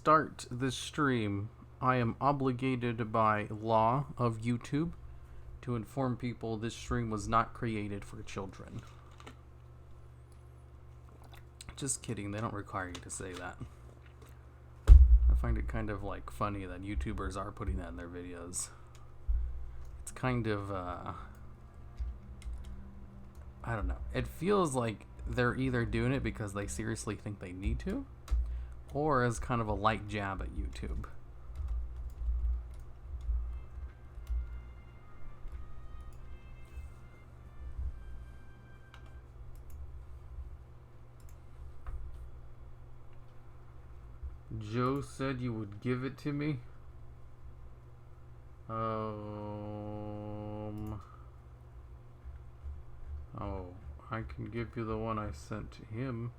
start this stream, I am obligated by law of YouTube to inform people this stream was not created for children. Just kidding, they don't require you to say that. I find it kind of like funny that YouTubers are putting that in their videos. It's kind of, I don't know. It feels like they're either doing it because they seriously think they need to, or as kind of a light jab at YouTube. Joe said you would give it to me. Oh, I can give you the one I sent to him.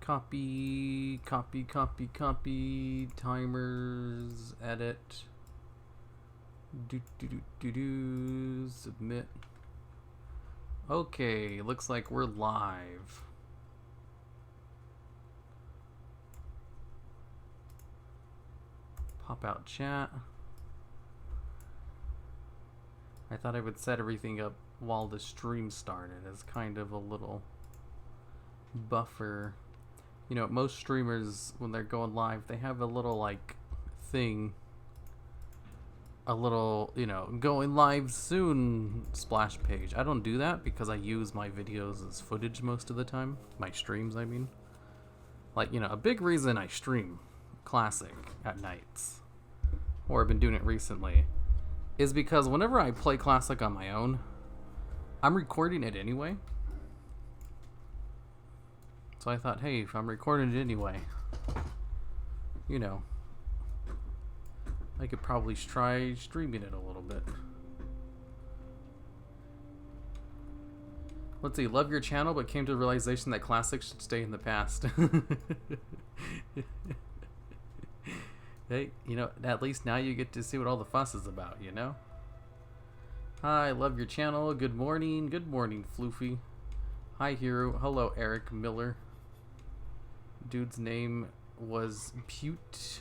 Copy, copy, copy, copy, timers, edit, submit. Okay, looks like we're live. Pop out chat. I thought I would set everything up while the stream started as kind of a little buffer. You know, most streamers, when they're going live, they have a little, like, thing. A little, you know, going live soon splash page. I don't do that because I use my videos as footage most of the time. My streams, I mean. Like, you know, a big reason I stream Classic at nights, or I've been doing it recently, is because whenever I play Classic on my own, I'm recording it anyway. So I thought, hey, if I'm recording it anyway, you know, I could probably try streaming it a little bit. Let's see, love your channel, but came to the realization that Classic should stay in the past. Hey, you know, at least now you get to see what all the fuss is about, you know? Hi, love your channel. Good morning, Floofy. Hi, Hero. Hello, Eric Miller. Dude's name was Pute.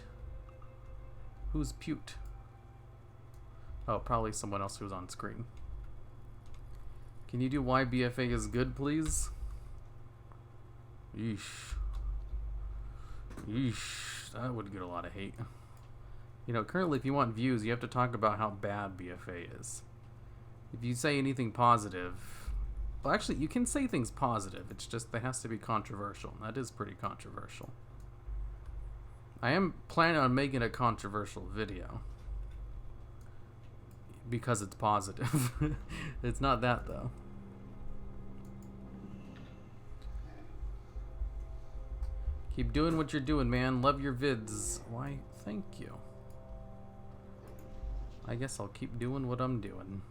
Who's Pute? Oh, probably someone else who's on screen. Can you do why BFA is good, please? Yeesh. Yeesh. That would get a lot of hate. You know, currently if you want views, you have to talk about how bad BFA is. If you say anything positive... Well, actually, you can say things positive. It's just that has to be controversial. That is pretty controversial. I am planning on making a controversial video. Because it's positive. It's not that, though. Keep doing what you're doing, man. Love your vids. Why, thank you. I guess I'll keep doing what I'm doing.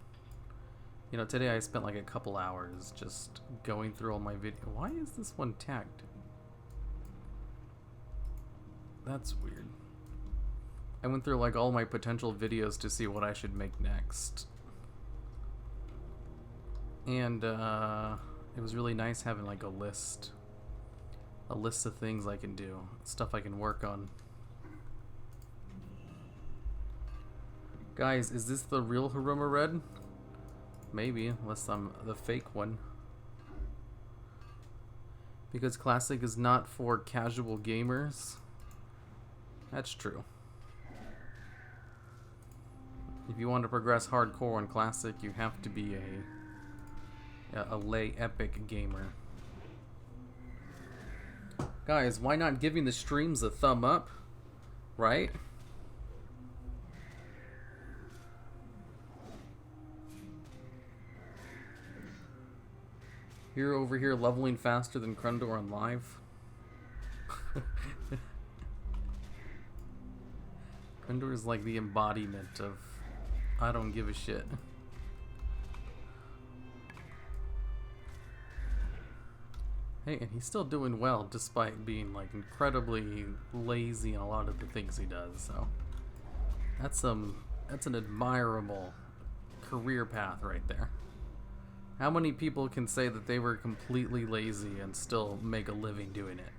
You know, today I spent like a couple hours just going through all my video. Why is this one tagged? That's weird. I went through like all my potential videos to see what I should make next. And it was really nice having like a list of things I can do, stuff I can work on. Guys, is this the real Haruma Red? Maybe, unless I'm the fake one. Because Classic is not for casual gamers. That's true. If you want to progress hardcore on Classic, you have to be a lay epic gamer. Guys, why not giving the streams a thumb up? Right? You're over here leveling faster than Krundor on live. Krundor is like the embodiment of I don't give a shit. Hey, and he's still doing well despite being like incredibly lazy in a lot of the things he does. So that's an admirable career path right there. How many people can say that they were completely lazy and still make a living doing it?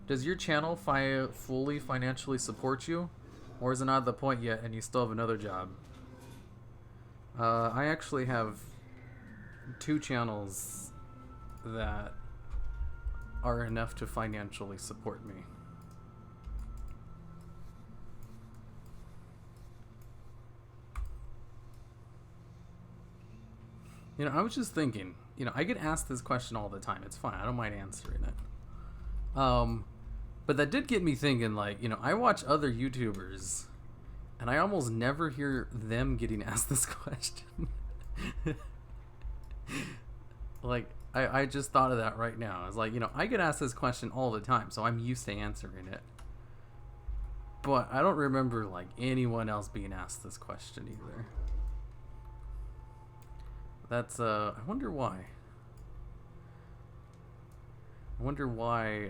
Does your channel fully financially support you? Or is it not the point yet and you still have another job? I actually have 2 channels that are enough to financially support me. You know, I was just thinking, you know, I get asked this question all the time. It's fine. I don't mind answering it. But that did get me thinking, like, you know, I watch other YouTubers and I almost never hear them getting asked this question. Like, I just thought of that right now. I was like, you know, I get asked this question all the time, so I'm used to answering it. But I don't remember, like, anyone else being asked this question either. That's, I wonder why. I wonder why,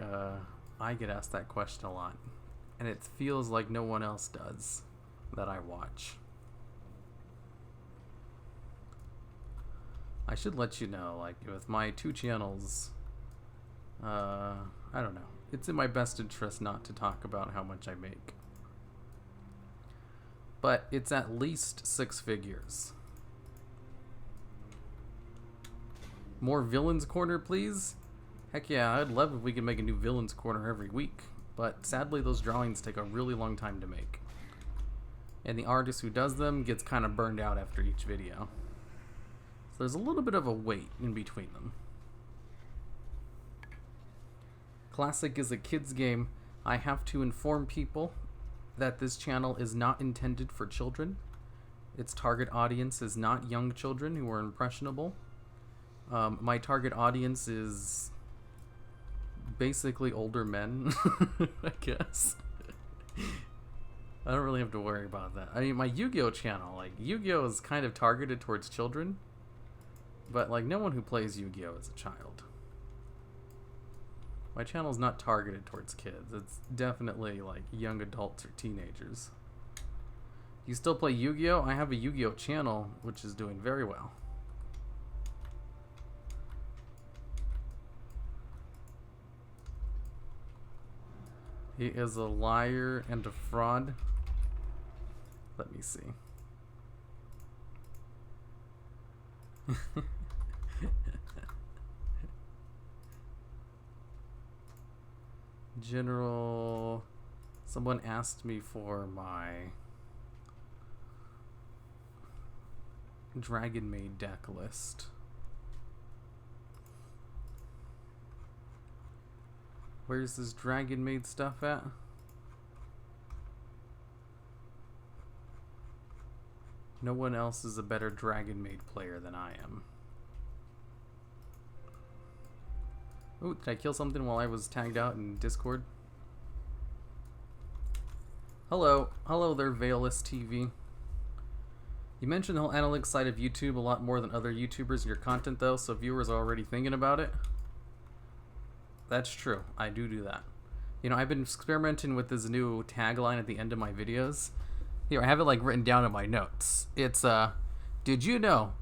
I get asked that question a lot. And it feels like no one else does that I watch. I should let you know, like, with my 2 channels, I don't know. It's in my best interest not to talk about how much I make. But it's at least 6 figures. More Villains Corner, please? Heck yeah, I'd love if we could make a new Villains Corner every week. But sadly, those drawings take a really long time to make. And the artist who does them gets kind of burned out after each video. So there's a little bit of a wait in between them. Classic is a kid's game. I have to inform people that this channel is not intended for children. Its target audience is not young children who are impressionable. My target audience is basically older men, I guess. I don't really have to worry about that. I mean, my Yu-Gi-Oh channel, like, Yu-Gi-Oh is kind of targeted towards children, but, like, no one who plays Yu-Gi-Oh is a child. My channel's not targeted towards kids. It's definitely, like, young adults or teenagers. You still play Yu-Gi-Oh? I have a Yu-Gi-Oh channel, which is doing very well. He is a liar and a fraud. Let me see. General, someone asked me for my Dragon Maid deck list. Where's this Dragon Maid stuff at? No one else is a better Dragon Maid player than I am. Oh, did I kill something while I was tagged out in Discord? Hello. Hello there, Veilless TV. You mentioned the whole analytics side of YouTube a lot more than other YouTubers in your content, though, so viewers are already thinking about it. That's true. I do that. You know, I've been experimenting with this new tagline at the end of my videos. Here, I have it, like, written down in my notes. It's, did you know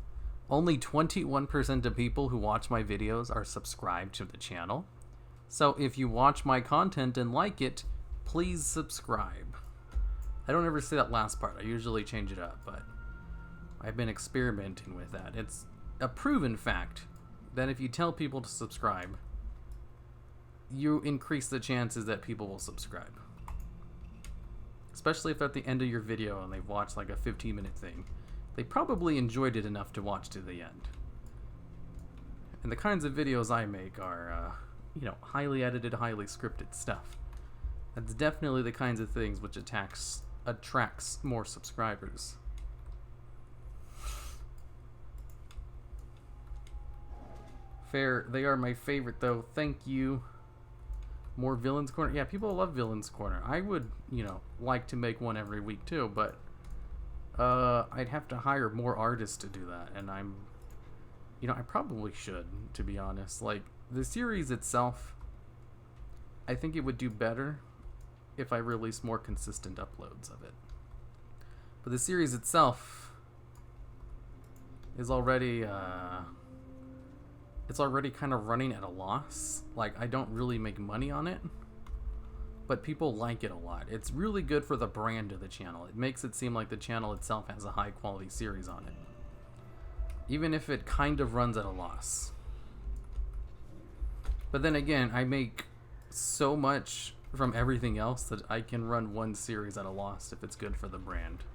only 21% of people who watch my videos are subscribed to the channel? So if you watch my content and like it, please subscribe. I don't ever say that last part. I usually change it up, but I've been experimenting with that. It's a proven fact that if you tell people to subscribe, you increase the chances that people will subscribe. Especially if at the end of your video and they've watched like a 15-minute thing. They probably enjoyed it enough to watch to the end. And the kinds of videos I make are, you know, highly edited, highly scripted stuff. That's definitely the kinds of things which attracts more subscribers. Fair, they are my favorite though. Thank you. More Villains Corner. Yeah, people love Villains Corner. I would, you know, like to make one every week too, but I'd have to hire more artists to do that, and I'm You know, I probably should, to be honest. Like, the series itself, I think it would do better if I released more consistent uploads of it. But the series itself is already, it's already kind of running at a loss. Like, I don't really make money on it, but people like it a lot. It's really good for the brand of the channel. It makes it seem like the channel itself has a high quality series on it, even if it kind of runs at a loss. But then again, I make so much from everything else that I can run one series at a loss if it's good for the brand.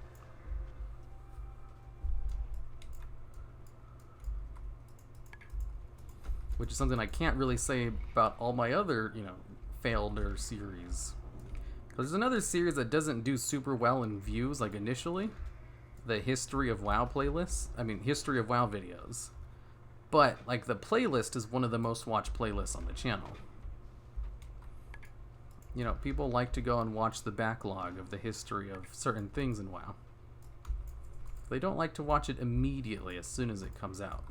Which is something I can't really say about all my other, you know, failed or series. There's another series that doesn't do super well in views, like initially. The History of WoW playlist. I mean, History of WoW videos. But, like, the playlist is one of the most watched playlists on the channel. You know, people like to go and watch the backlog of the history of certain things in WoW. They don't like to watch it immediately as soon as it comes out.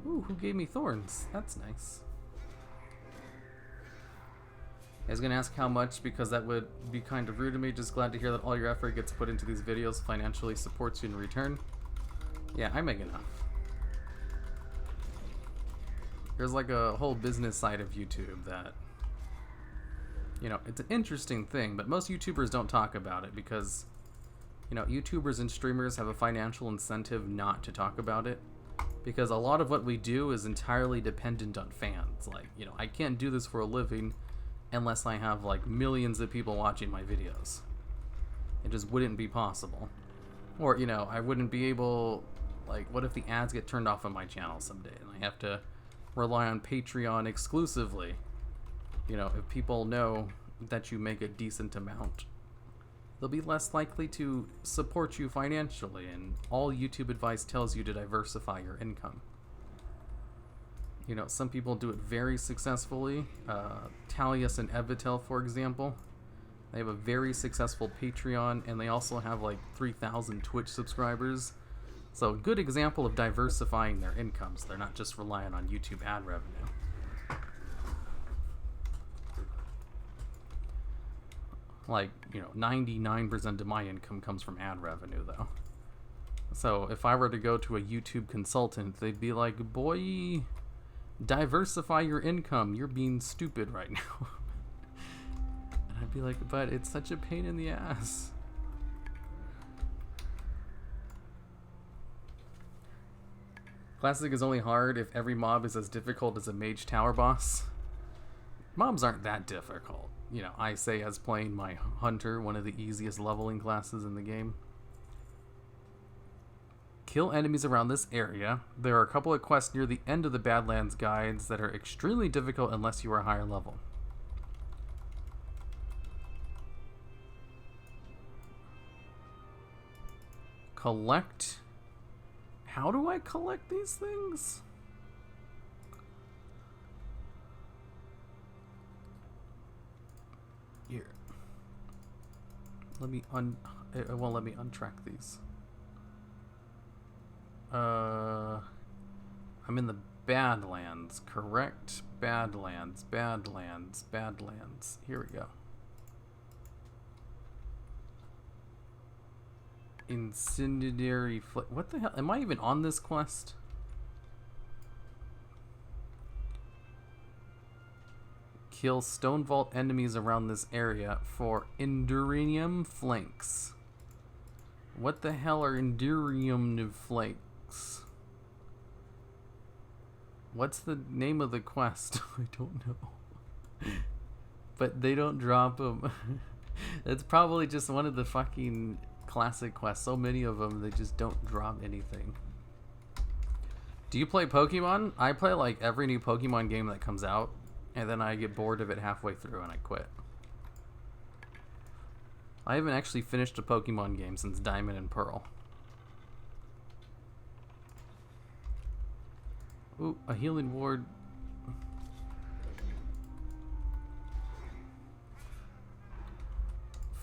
Ooh, who gave me thorns? That's nice. I was gonna ask how much, because that would be kind of rude to me. Just glad to hear that all your effort gets put into these videos financially supports you in return. Yeah, I make enough. There's like a whole business side of YouTube that, you know, it's an interesting thing, but most YouTubers don't talk about it because, you know, YouTubers and streamers have a financial incentive not to talk about it. Because a lot of what we do is entirely dependent on fans. Like, you know, I can't do this for a living unless I have, like, millions of people watching my videos. It just wouldn't be possible. Or, you know, I wouldn't be able, like, what if the ads get turned off on my channel someday and I have to rely on Patreon exclusively? You know, if people know that you make a decent amount, they'll be less likely to support you financially, and all YouTube advice tells you to diversify your income. You know, some people do it very successfully. Talius and Evitel, for example, they have a very successful Patreon, and they also have like 3,000 Twitch subscribers. So a good example of diversifying their income, so they're not just relying on YouTube ad revenue. Like, you know, 99% of my income comes from ad revenue, though. So if I were to go to a YouTube consultant, they'd be like, boy, diversify your income. You're being stupid right now. And I'd be like, but it's such a pain in the ass. Classic is only hard if every mob is as difficult as a mage tower boss. Mobs aren't that difficult. You know, I say as playing my hunter, one of the easiest leveling classes in the game. Kill enemies around this area. There are a couple of quests near the end of the Badlands guides that are extremely difficult unless you are higher level. Collect. How do I collect these things? Here. Let me it won't let me untrack these. I'm in the Badlands, correct? Badlands. Here we go. Incendiary what the hell? Am I even on this quest? Kill stone vault enemies around this area for Endurium flanks. What the hell are Endurium flanks? What's the name of the quest? I don't know. But they don't drop them. It's probably just one of the fucking classic quests. So many of them, they just don't drop anything. Do you play Pokemon? I play like every new Pokemon game that comes out, and then I get bored of it halfway through and I quit. I haven't actually finished a Pokemon game since Diamond and Pearl. Ooh, a healing ward.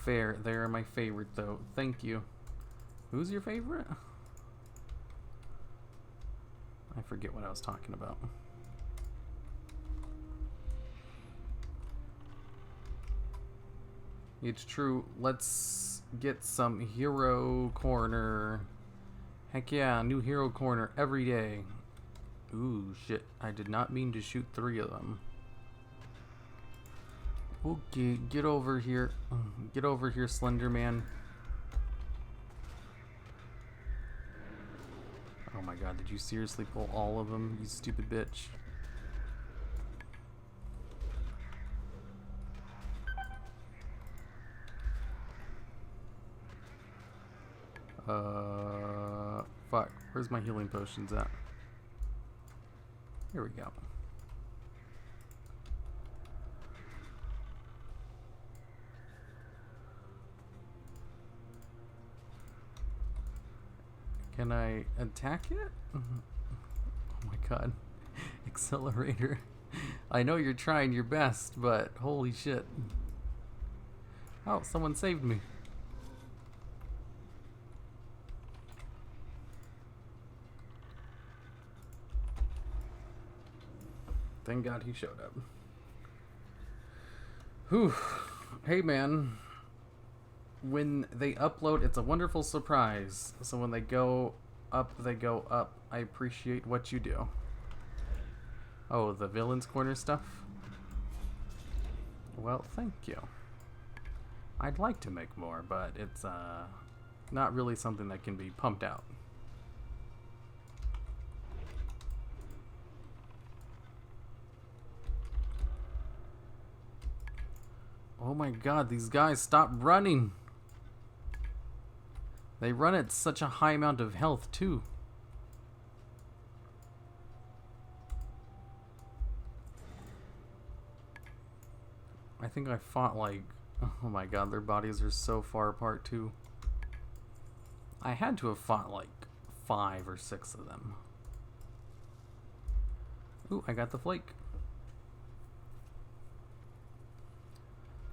Fair. They are my favorite, though. Thank you. Who's your favorite? I forget what I was talking about. It's true. Let's get some hero corner. Heck yeah, new hero corner every day. Ooh, shit. I did not mean to shoot 3 of them. Okay, get over here. Get over here, Slender Man. Oh my god, did you seriously pull all of them, you stupid bitch? Fuck. Where's my healing potions at? Here we go. Can I attack it? Oh my god. Accelerator. I know you're trying your best, but holy shit. Oh, someone saved me. Thank God he showed up. Whew. Hey man. When they upload, it's a wonderful surprise. So when they go up, they go up. I appreciate what you do. Oh, the Villains Corner stuff? Well, thank you. I'd like to make more, but it's not really something that can be pumped out. Oh my god, these guys, stop running! They run at such a high amount of health, too. I think I fought like... Oh my god, their bodies are so far apart, too. I had to have fought like 5 or 6 of them. Ooh, I got the flake.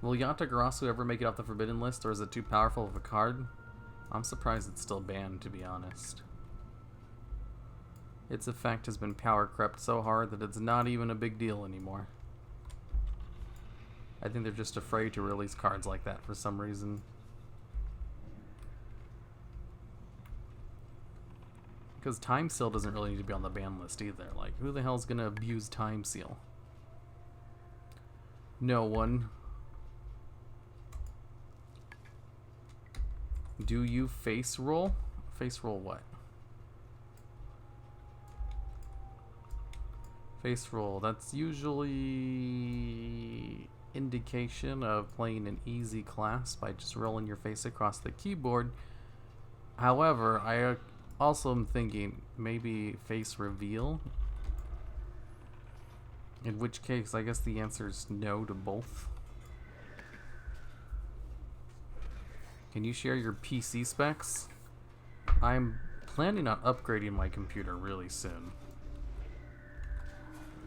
Will Yatagarasu ever make it off the forbidden list, or is it too powerful of a card? I'm surprised it's still banned, to be honest. Its effect has been power crept so hard that it's not even a big deal anymore. I think they're just afraid to release cards like that for some reason. Because Time Seal doesn't really need to be on the ban list either. Like, who the hell's gonna abuse Time Seal? No one. Do you face roll? Face roll what? Face roll, that's usually indication of playing an easy class by just rolling your face across the keyboard. However, I also am thinking maybe face reveal. In which case, I guess the answer is no to both. Can you share your PC specs? I'm planning on upgrading my computer really soon.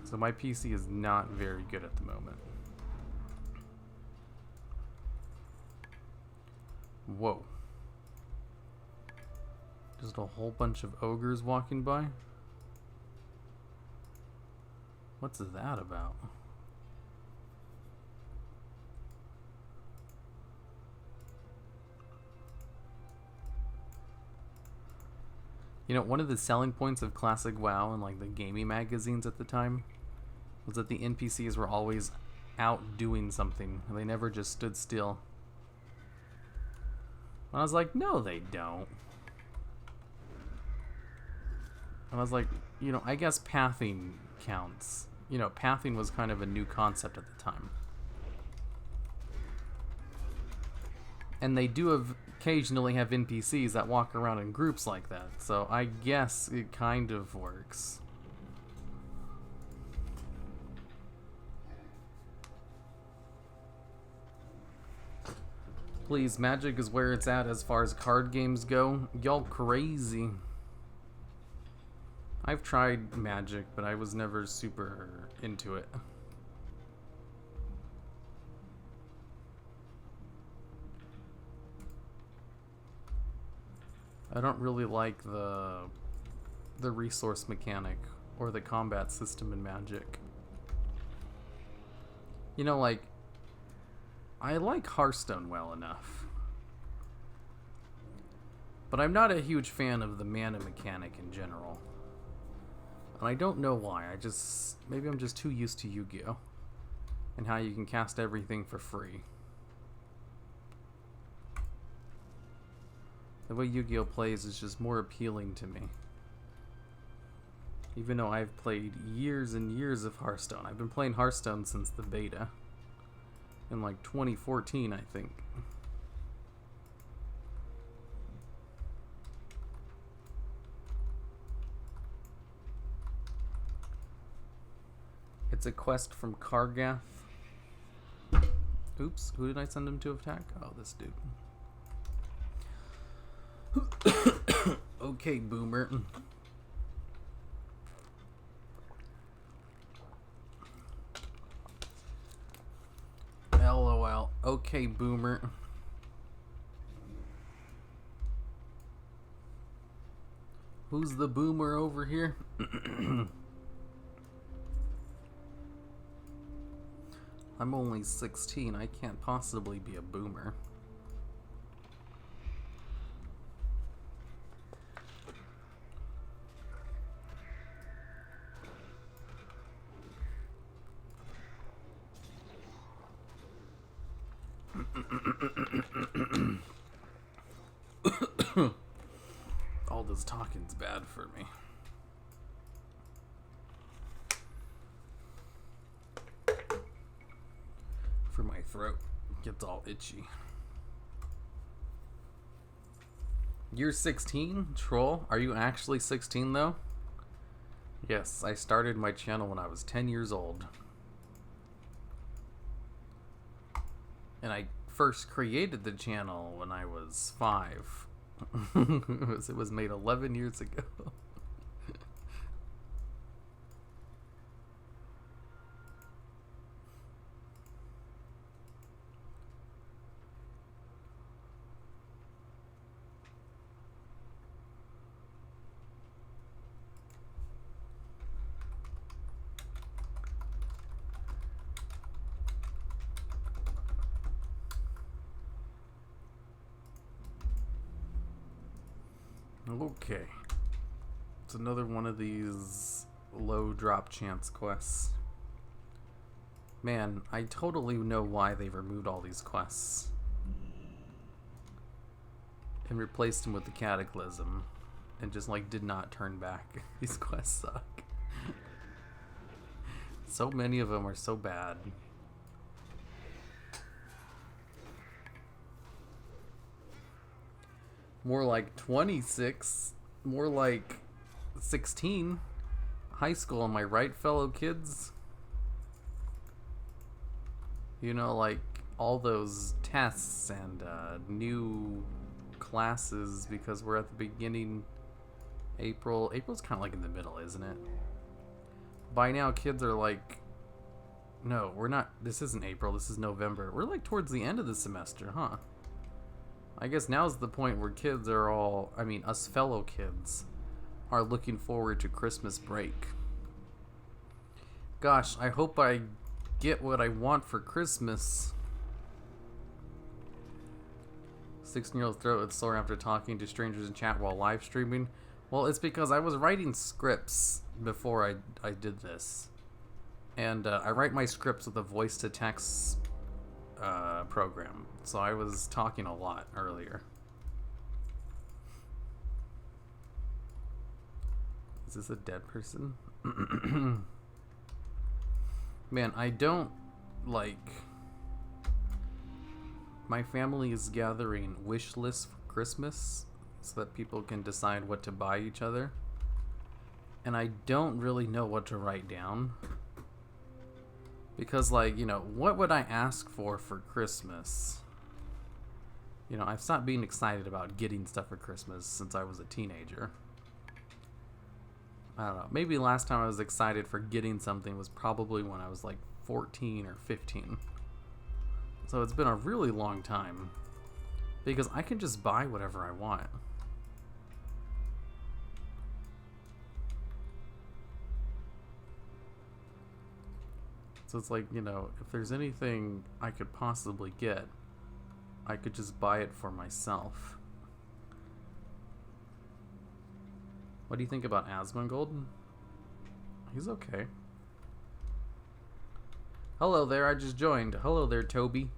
So my PC is not very good at the moment. Whoa. Just a whole bunch of ogres walking by? What's that about? You know, one of the selling points of classic WoW and like the gaming magazines at the time was that the NPCs were always out doing something and they never just stood still. And I was like, no they don't. And I was like, you know, I guess pathing counts. You know, pathing was kind of a new concept at the time. And they do occasionally have NPCs that walk around in groups like that, so I guess it kind of works. Please, Magic is where it's at as far as card games go. Y'all crazy. I've tried Magic, but I was never super into it. I don't really like the resource mechanic or the combat system in Magic. You know, like, I like Hearthstone well enough, but I'm not a huge fan of the mana mechanic in general. And I don't know why. Maybe I'm just too used to Yu-Gi-Oh! And how you can cast everything for free. The way Yu-Gi-Oh! Plays is just more appealing to me. Even though I've played years and years of Hearthstone. I've been playing Hearthstone since the beta. In like 2014, I think. It's a quest from Kargath. Oops, who did I send him to attack? Oh, this dude. Okay, boomer. LOL. Okay, boomer. Who's the boomer over here? I'm only 16. I can't possibly be a boomer. All this talking's bad for me. For my throat. Gets all itchy. You're 16, troll? Are you actually 16 though? Yes, I started my channel when I was 10 years old. And I first created the channel when I was 5. It was made 11 years ago. Okay. It's another one of these low drop chance quests. Man, I totally know why they removed all these quests. And replaced them with the Cataclysm. And just like did not turn back. These quests suck. So many of them are so bad. More like 26. More like 16. High school, am I right, fellow kids? You know, like all those tests and new classes because we're at the beginning. April's kind of like in the middle, isn't it? By now, kids are like... No, we're not... This isn't April, this is November. We're like towards the end of the semester, huh? I guess now's the point where kids are all, I mean, us fellow kids are looking forward to Christmas break. Gosh, I hope I get what I want for Christmas. 16-year-old throat is sore after talking to strangers in chat while live streaming. Well, it's because I was writing scripts before I did this. And I write my scripts with a voice-to-text program, so I was talking a lot earlier. Is this a dead person? Man, I don't like... My family is gathering wish lists for Christmas so that people can decide what to buy each other, and I don't really know what to write down. Because, like, you know, what would I ask for Christmas? You know, I've stopped being excited about getting stuff for Christmas since I was a teenager. I don't know. Maybe last time I was excited for getting something was probably when I was, like, 14 or 15. So it's been a really long time. Because I can just buy whatever I want. So it's like, you know, if there's anything I could possibly get, I could just buy it for myself. What do you think about Asmongold? He's okay. Hello there, I just joined. Hello there, Toby.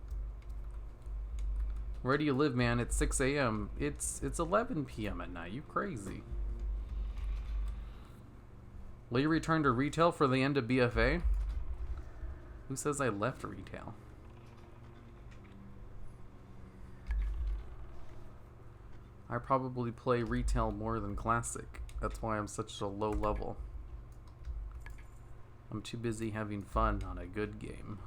Where do you live, man? It's 6 a.m. It's 11 p.m. at night. You crazy. Will you return to retail for the end of BFA? Who says I left retail? I probably play retail more than classic. That's why I'm such a low level. I'm too busy having fun on a good game.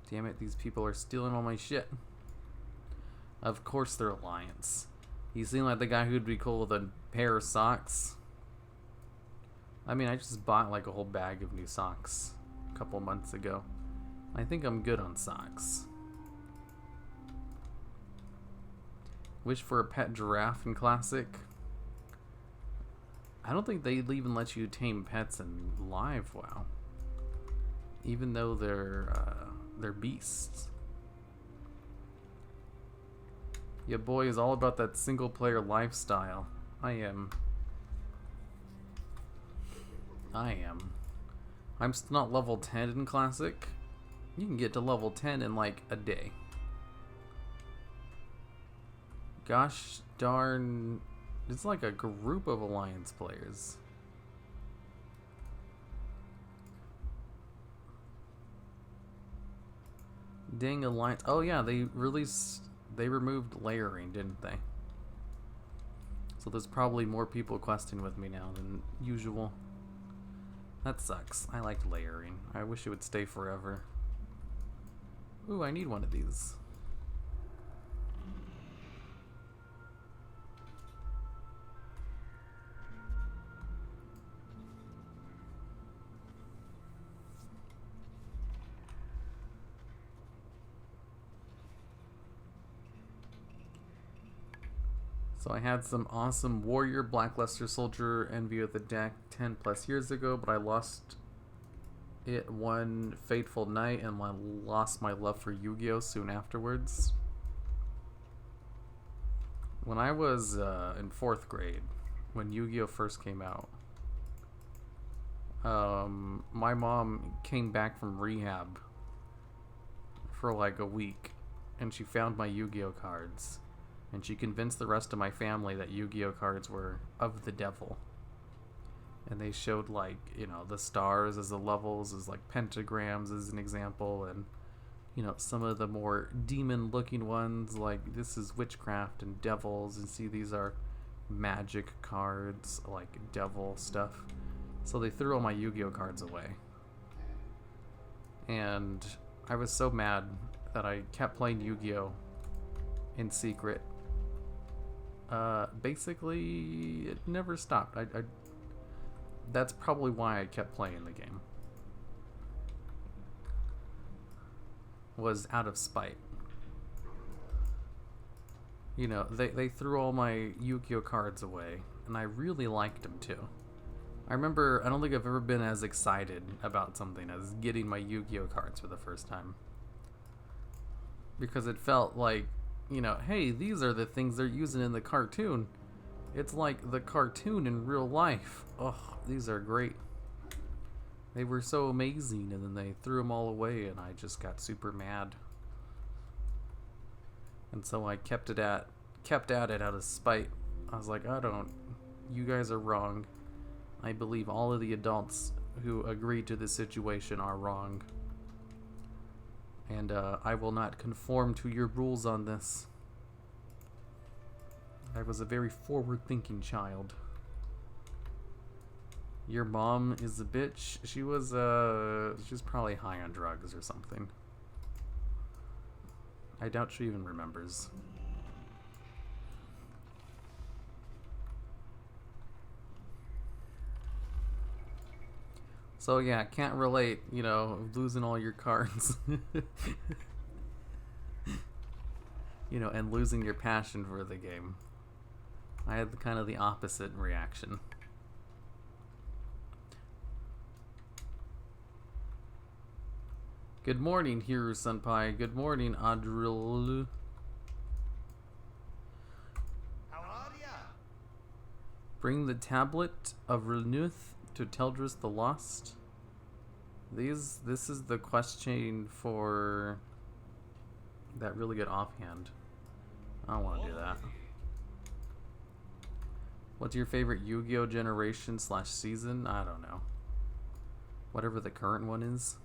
Damn it, these people are stealing all my shit. Of course they're Alliance. You seem like the guy who'd be cool with a pair of socks. I mean, I just bought like a whole bag of new socks a couple months ago. I think I'm good on socks. Wish for a pet giraffe in Classic. I don't think they'd even let you tame pets in live WoW. Even though they're beasts. Yeah, boy is all about that single player lifestyle. I am. I'm still not level 10 in Classic. You can get to level 10 in like a day. Gosh darn, it's like a group of Alliance players. Dang Alliance. Oh yeah, they removed layering, didn't they? So there's probably more people questing with me now than usual. That sucks. I liked layering. I wish it would stay forever. Ooh, I need one of these. So I had some awesome warrior blackluster soldier envy of the deck 10 plus years ago, but I lost it one fateful night and I lost my love for Yu-Gi-Oh! Soon afterwards. When I was in 4th grade, when Yu-Gi-Oh! First came out, my mom came back from rehab for like a week and she found my Yu-Gi-Oh! Cards. And she convinced the rest of my family that Yu-Gi-Oh! Cards were of the devil. And they showed, like, you know, the stars as the levels, as, like, pentagrams as an example. And, you know, some of the more demon-looking ones, like, this is witchcraft and devils. And see, these are magic cards, like, devil stuff. So they threw all my Yu-Gi-Oh! Cards away. And I was so mad that I kept playing Yu-Gi-Oh! In secret. Basically, it never stopped. That's probably why I kept playing the game. Was out of spite. You know, they threw all my Yu-Gi-Oh! Cards away, and I really liked them too. I remember, I don't think I've ever been as excited about something as getting my Yu-Gi-Oh! Cards for the first time. Because it felt like, you know, hey, these are the things they're using in the cartoon. It's like the cartoon in real life. Oh, these are great. They were so amazing, and then they threw them all away, and I just got super mad. And so I kept at it out of spite. I was like, you guys are wrong. I believe all of the adults who agreed to this situation are wrong. And I will not conform to your rules on this. I was a very forward-thinking child. Your mom is a bitch. She was probably high on drugs or something. I doubt she even remembers. So yeah, can't relate, you know, losing all your cards. You know, and losing your passion for the game. I had kind of the opposite reaction. Good morning, Hiru Senpai. Good morning, Adril. How are ya? Bring the tablet of Renuth to Teldris the Lost. This is the question for that really good offhand. I don't want to do that. What's your favorite Yu-Gi-Oh generation / season? I don't know. Whatever the current one is.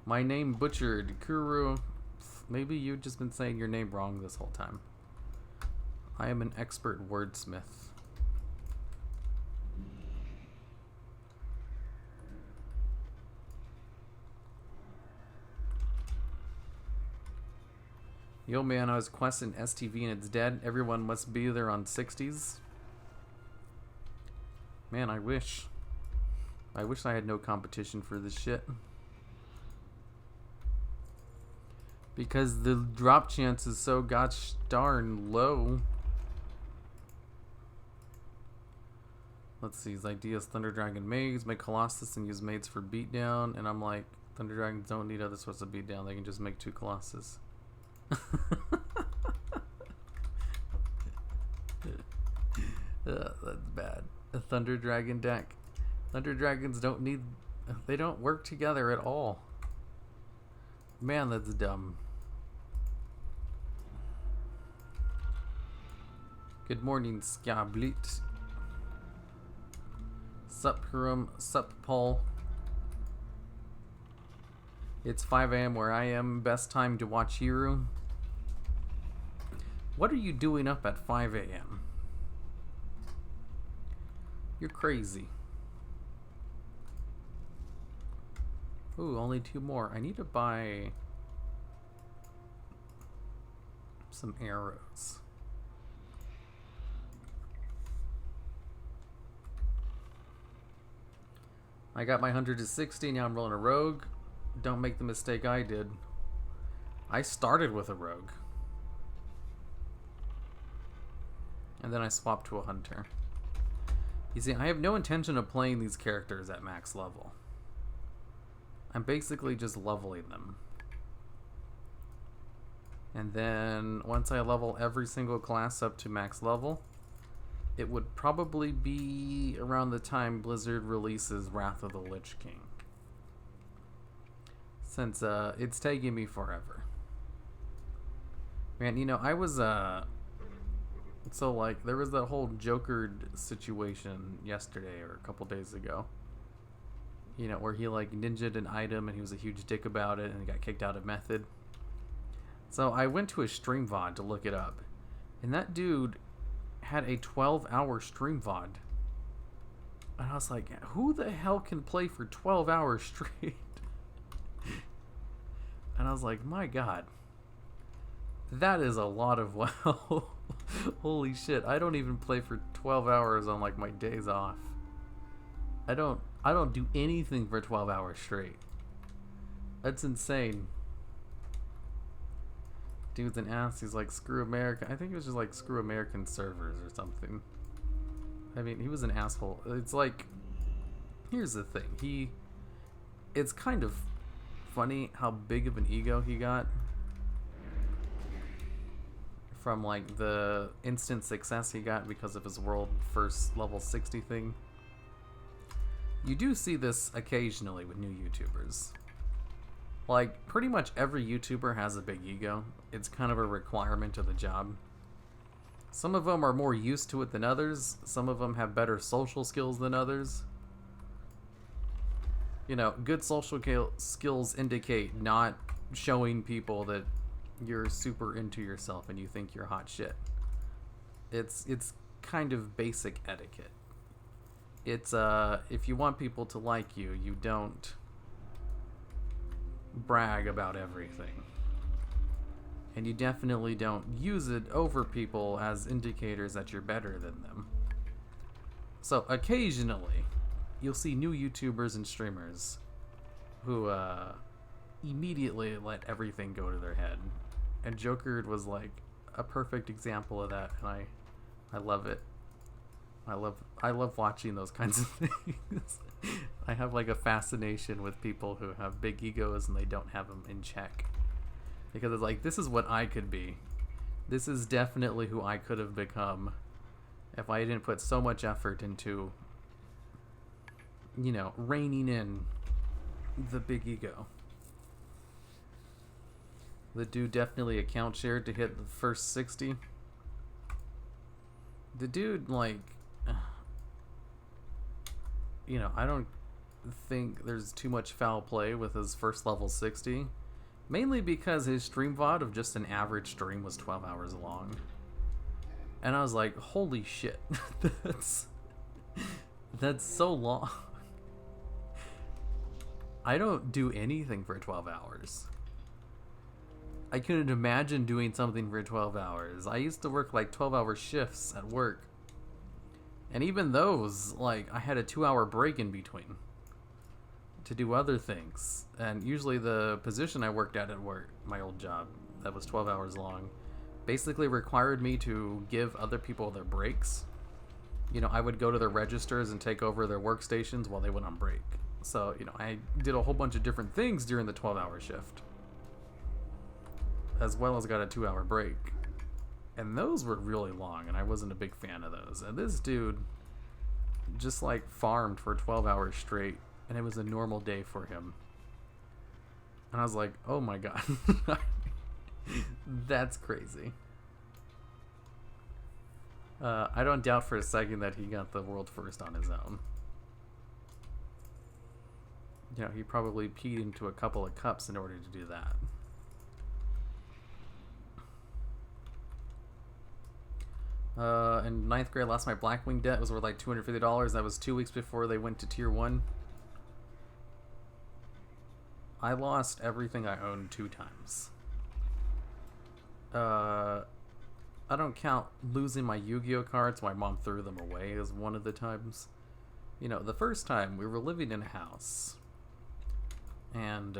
My name butchered. Kuru. Maybe you've just been saying your name wrong this whole time. I am an expert wordsmith. Yo man, I was questing STV and it's dead. Everyone must be there on 60s. Man, I wish. I wish I had no competition for this shit. Because the drop chance is so gosh darn low. Let's see, his ideas: Thunder Dragon Maids, make Colossus and use maids for beatdown. And I'm like, Thunder Dragons don't need other sorts of beatdown, they can just make 2 Colossus. That's bad. A Thunder Dragon deck. Thunder Dragons don't need... They don't work together at all. Man, that's dumb. Good morning, Skablit. Sup, Kurum. Sup, Paul. It's 5 a.m. where I am. Best time to watch Hero. What are you doing up at 5 a.m.? You're crazy. Ooh, only 2 more. I need to buy some arrows. I got my 100 to 60, now I'm rolling a rogue. Don't make the mistake I did. I started with a rogue. And then I swapped to a hunter. You see, I have no intention of playing these characters at max level. I'm basically just leveling them. And then once I level every single class up to max level, it would probably be around the time Blizzard releases Wrath of the Lich King. Since it's taking me forever. Man, you know, I was so like there was that whole Jokered situation yesterday or a couple days ago. You know, where he like ninja'd an item and he was a huge dick about it and he got kicked out of Method. So I went to his stream VOD to look it up. And that dude had a 12-hour stream VOD. And I was like, who the hell can play for 12 hours straight? And I was like, my god. That is a lot of WoW. Holy shit, I don't even play for 12 hours on like my days off. I don't do anything for 12 hours straight. That's insane. Dude's an ass. He's like, screw America. I think it was just like, screw American servers or something. I mean, he was an asshole. It's like, here's the thing. It's kind of funny how big of an ego he got. From like the instant success he got because of his world first level 60 thing. You do see this occasionally with new YouTubers. Like, pretty much every YouTuber has a big ego. It's kind of a requirement of the job. Some of them are more used to it than others. Some of them have better social skills than others. You know, good social skills indicate not showing people that you're super into yourself and you think you're hot shit. It's kind of basic etiquette. It's if you want people to like you, you don't brag about everything. And you definitely don't use it over people as indicators that you're better than them. So occasionally, you'll see new YouTubers and streamers who immediately let everything go to their head. And Jokered was like a perfect example of that, and I love it. I love watching those kinds of things. I have like a fascination with people who have big egos and they don't have them in check. Because it's like, this is what I could be. This is definitely who I could have become if I didn't put so much effort into, you know, reining in the big ego. The dude definitely account shared to hit the first 60. The dude, like, you know, I don't think there's too much foul play with his first level 60. Mainly because his stream VOD of just an average stream was 12 hours long. And I was like, holy shit. That's so long. I don't do anything for 12 hours. I couldn't imagine doing something for 12 hours. I used to work like 12-hour shifts at work. And even those, like, I had a 2-hour break in between to do other things. And usually the position I worked at work, my old job, that was 12 hours long, basically required me to give other people their breaks. You know, I would go to their registers and take over their workstations while they went on break. So, you know, I did a whole bunch of different things during the 12-hour shift, as well as got a 2-hour break. And those were really long, and I wasn't a big fan of those. And this dude just, like, farmed for 12 hours straight, and it was a normal day for him. And I was like, oh my god. That's crazy. I don't doubt for a second that he got the world first on his own. You know, he probably peed into a couple of cups in order to do that. In 9th grade, I lost my Blackwing debt. It was worth like $250. That was 2 weeks before they went to Tier 1. I lost everything I owned 2 times. I don't count losing my Yu-Gi-Oh cards. My mom threw them away as one of the times. You know, the first time we were living in a house and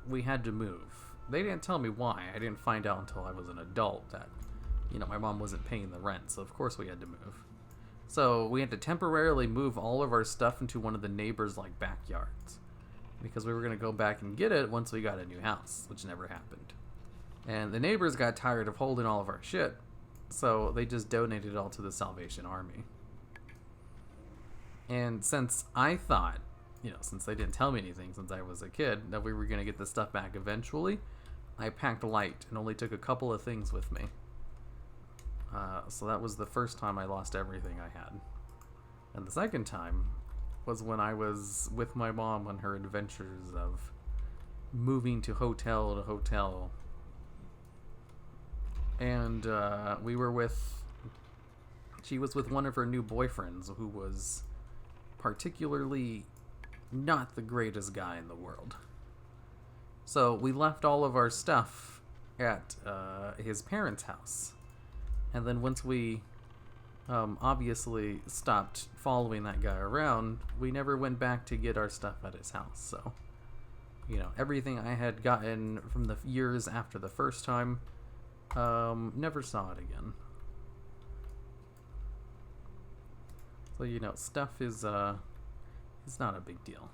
we had to move. They didn't tell me why. I didn't find out until I was an adult that, you know, my mom wasn't paying the rent, so of course we had to move. So we had to temporarily move all of our stuff into one of the neighbors' like backyards, because we were going to go back and get it once we got a new house, which never happened. And the neighbors got tired of holding all of our shit, so they just donated it all to the Salvation Army. And since I thought, you know, since they didn't tell me anything since I was a kid, that we were going to get the stuff back eventually, I packed light and only took a couple of things with me. So that was the first time I lost everything I had. And the second time was when I was with my mom on her adventures of moving to hotel to hotel. And she was with one of her new boyfriends who was particularly not the greatest guy in the world. So we left all of our stuff at his parents' house. And then once we obviously stopped following that guy around, we never went back to get our stuff at his house. So, you know, everything I had gotten from the years after the first time, never saw it again. So, you know, stuff is it's not a big deal.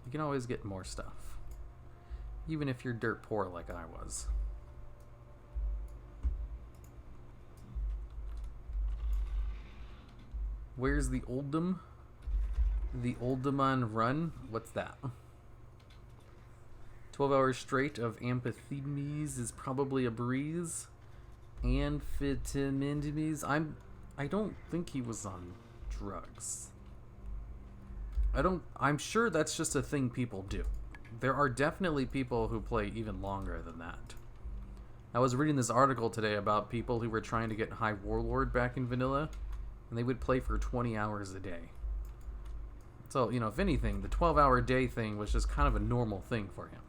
You can always get more stuff, even if you're dirt poor like I was. Where's the Oldham? The Oldhamon Run? What's that? 12 hours straight of amphetamines is probably a breeze. Amphetamines? I don't think he was on drugs. I'm sure that's just a thing people do. There are definitely people who play even longer than that. I was reading this article today about people who were trying to get High Warlord back in vanilla, and they would play for 20 hours a day. So, you know, if anything, the 12-hour day thing was just kind of a normal thing for him.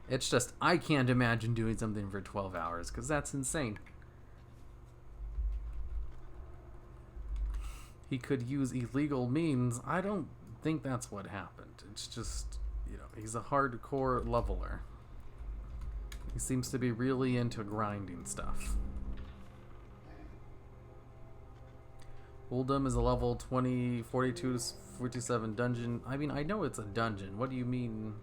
It's just, I can't imagine doing something for 12 hours, because that's insane. He could use illegal means. I don't think that's what happened. It's just, you know, he's a hardcore leveler. He seems to be really into grinding stuff. Uldum is a level 20, 42 to 47 dungeon. I mean, I know it's a dungeon. What do you mean?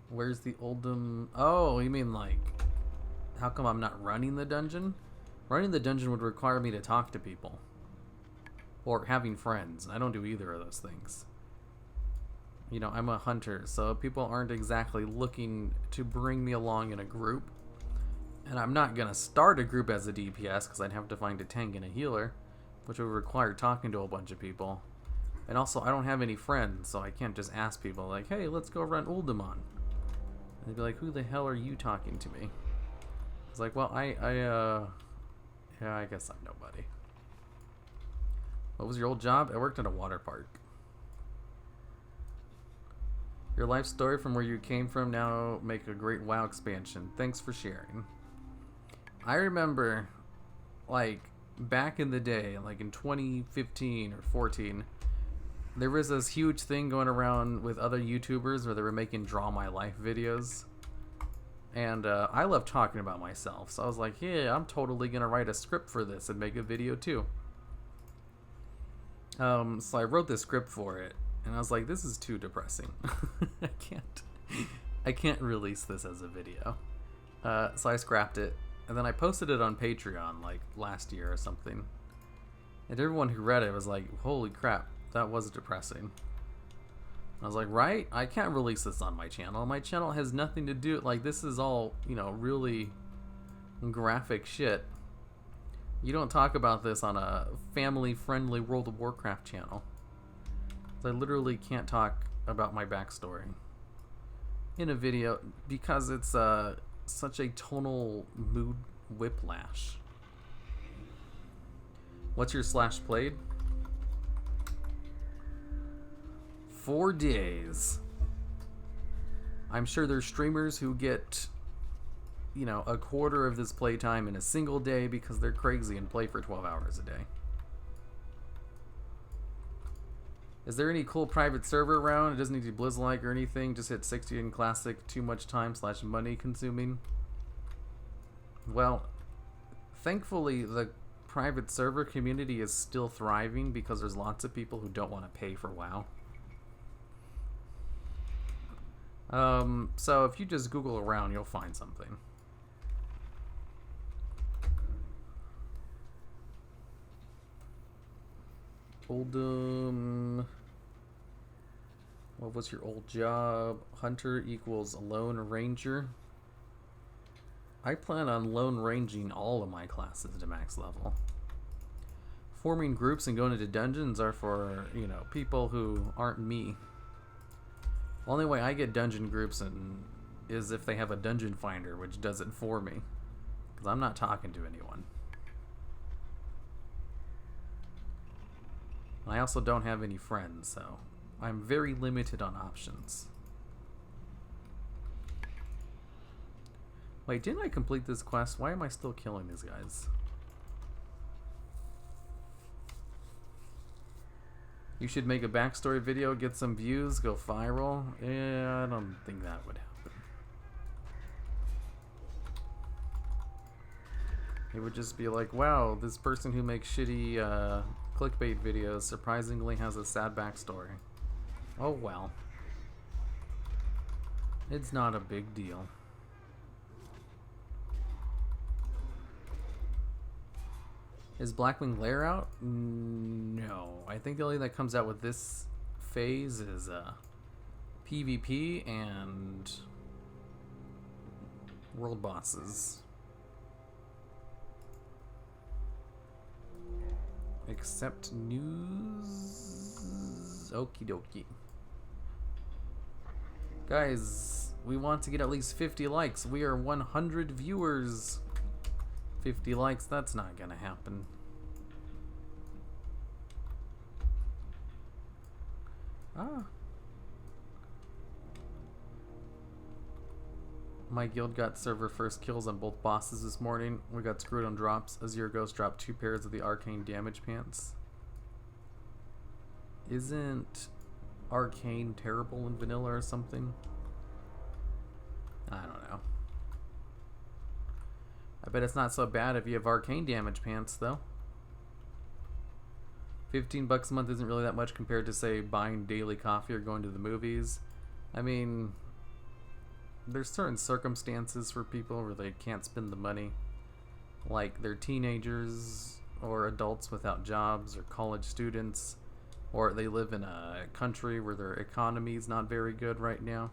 Where's the Uldum? Oh, you mean like, how come I'm not running the dungeon? Running the dungeon would require me to talk to people. Or having friends. I don't do either of those things. You know, I'm a hunter, so people aren't exactly looking to bring me along in a group. And I'm not going to start a group as a DPS, because I'd have to find a tank and a healer, which would require talking to a bunch of people. And also, I don't have any friends, so I can't just ask people, like, hey, let's go run Uldamon. And they'd be like, who the hell are you talking to me? It's like, well, yeah, I guess I'm nobody. What was your old job? I worked at a water park. Your life story from where you came from now make a great WoW expansion. Thanks for sharing. I remember, like, back in the day, like in 2015 or 14, there was this huge thing going around with other YouTubers where they were making Draw My Life videos. And I love talking about myself, so I was like, yeah, I'm totally going to write a script for this and make a video too. So I wrote this script for it, and I was like, this is too depressing. I can't release this as a video. So I scrapped it, and then I posted it on Patreon like last year or something. And everyone who read it was like, holy crap, that was depressing. I was like, right? I can't release this on my channel. My channel has nothing to do, like, this is all, you know, really graphic shit. You don't talk about this on a family-friendly World of Warcraft channel. I literally can't talk about my backstory in a video because it's such a tonal mood whiplash. What's your slash played? 4 days. I'm sure there's streamers who get, you know, a quarter of this playtime in a single day because they're crazy and play for 12 hours a day. Is there any cool private server around? It doesn't need to be Blizz-like or anything. Just hit 60 in classic. Too much time / money consuming. Well, thankfully the private server community is still thriving because there's lots of people who don't want to pay for WoW. So if you just Google around, you'll find something. Oldum. What was your old job? Hunter equals lone ranger. I plan on lone ranging all of my classes to max level. Forming groups and going into dungeons are for, you know, people who aren't me. Only way I get dungeon groups is if they have a dungeon finder, which does it for me. Because I'm not talking to anyone. I also don't have any friends, so I'm very limited on options. Wait, didn't I complete this quest? Why am I still killing these guys? You should make a backstory video, get some views, go viral. Yeah, I don't think that would happen. It would just be like, wow, this person who makes shitty clickbait videos surprisingly has a sad backstory. Oh well. It's not a big deal. Is Blackwing Lair out? No. I think the only that comes out with this phase is PvP and world bosses. Accept news. Okie dokie. Guys, we want to get at least 50 likes. We are 100 viewers. 50 likes, that's not gonna happen. Ah. My guild got server first kills on both bosses this morning. We got screwed on drops. Azure Ghost dropped 2 pairs of the arcane damage pants. Isn't arcane terrible in vanilla or something? I don't know. I bet it's not so bad if you have arcane damage pants, though. $15 a month isn't really that much compared to, say, buying daily coffee or going to the movies. I mean, there's certain circumstances for people where they can't spend the money. Like they're teenagers or adults without jobs or college students, or they live in a country where their economy is not very good right now.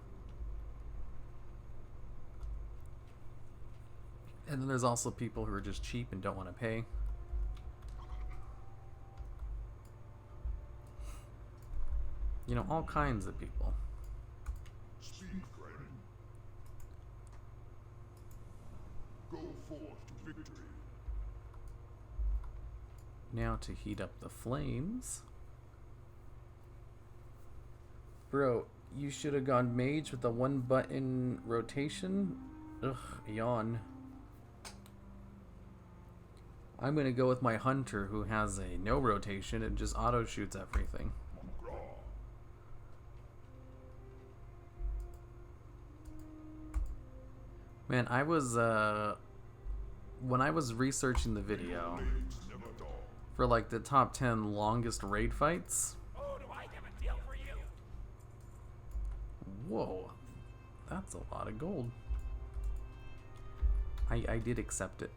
And then there's also people who are just cheap and don't want to pay. You know, all kinds of people. Speak, friend. Go forth to victory. Now to heat up the flames. Bro, you should have gone mage with the 1-button rotation. Ugh, yawn. I'm gonna go with my hunter who has a no rotation and just auto shoots everything. Man, I was when I was researching the video for like the top 10 longest raid fights. Oh, do I have a deal for you? Whoa, that's a lot of gold. I did accept it.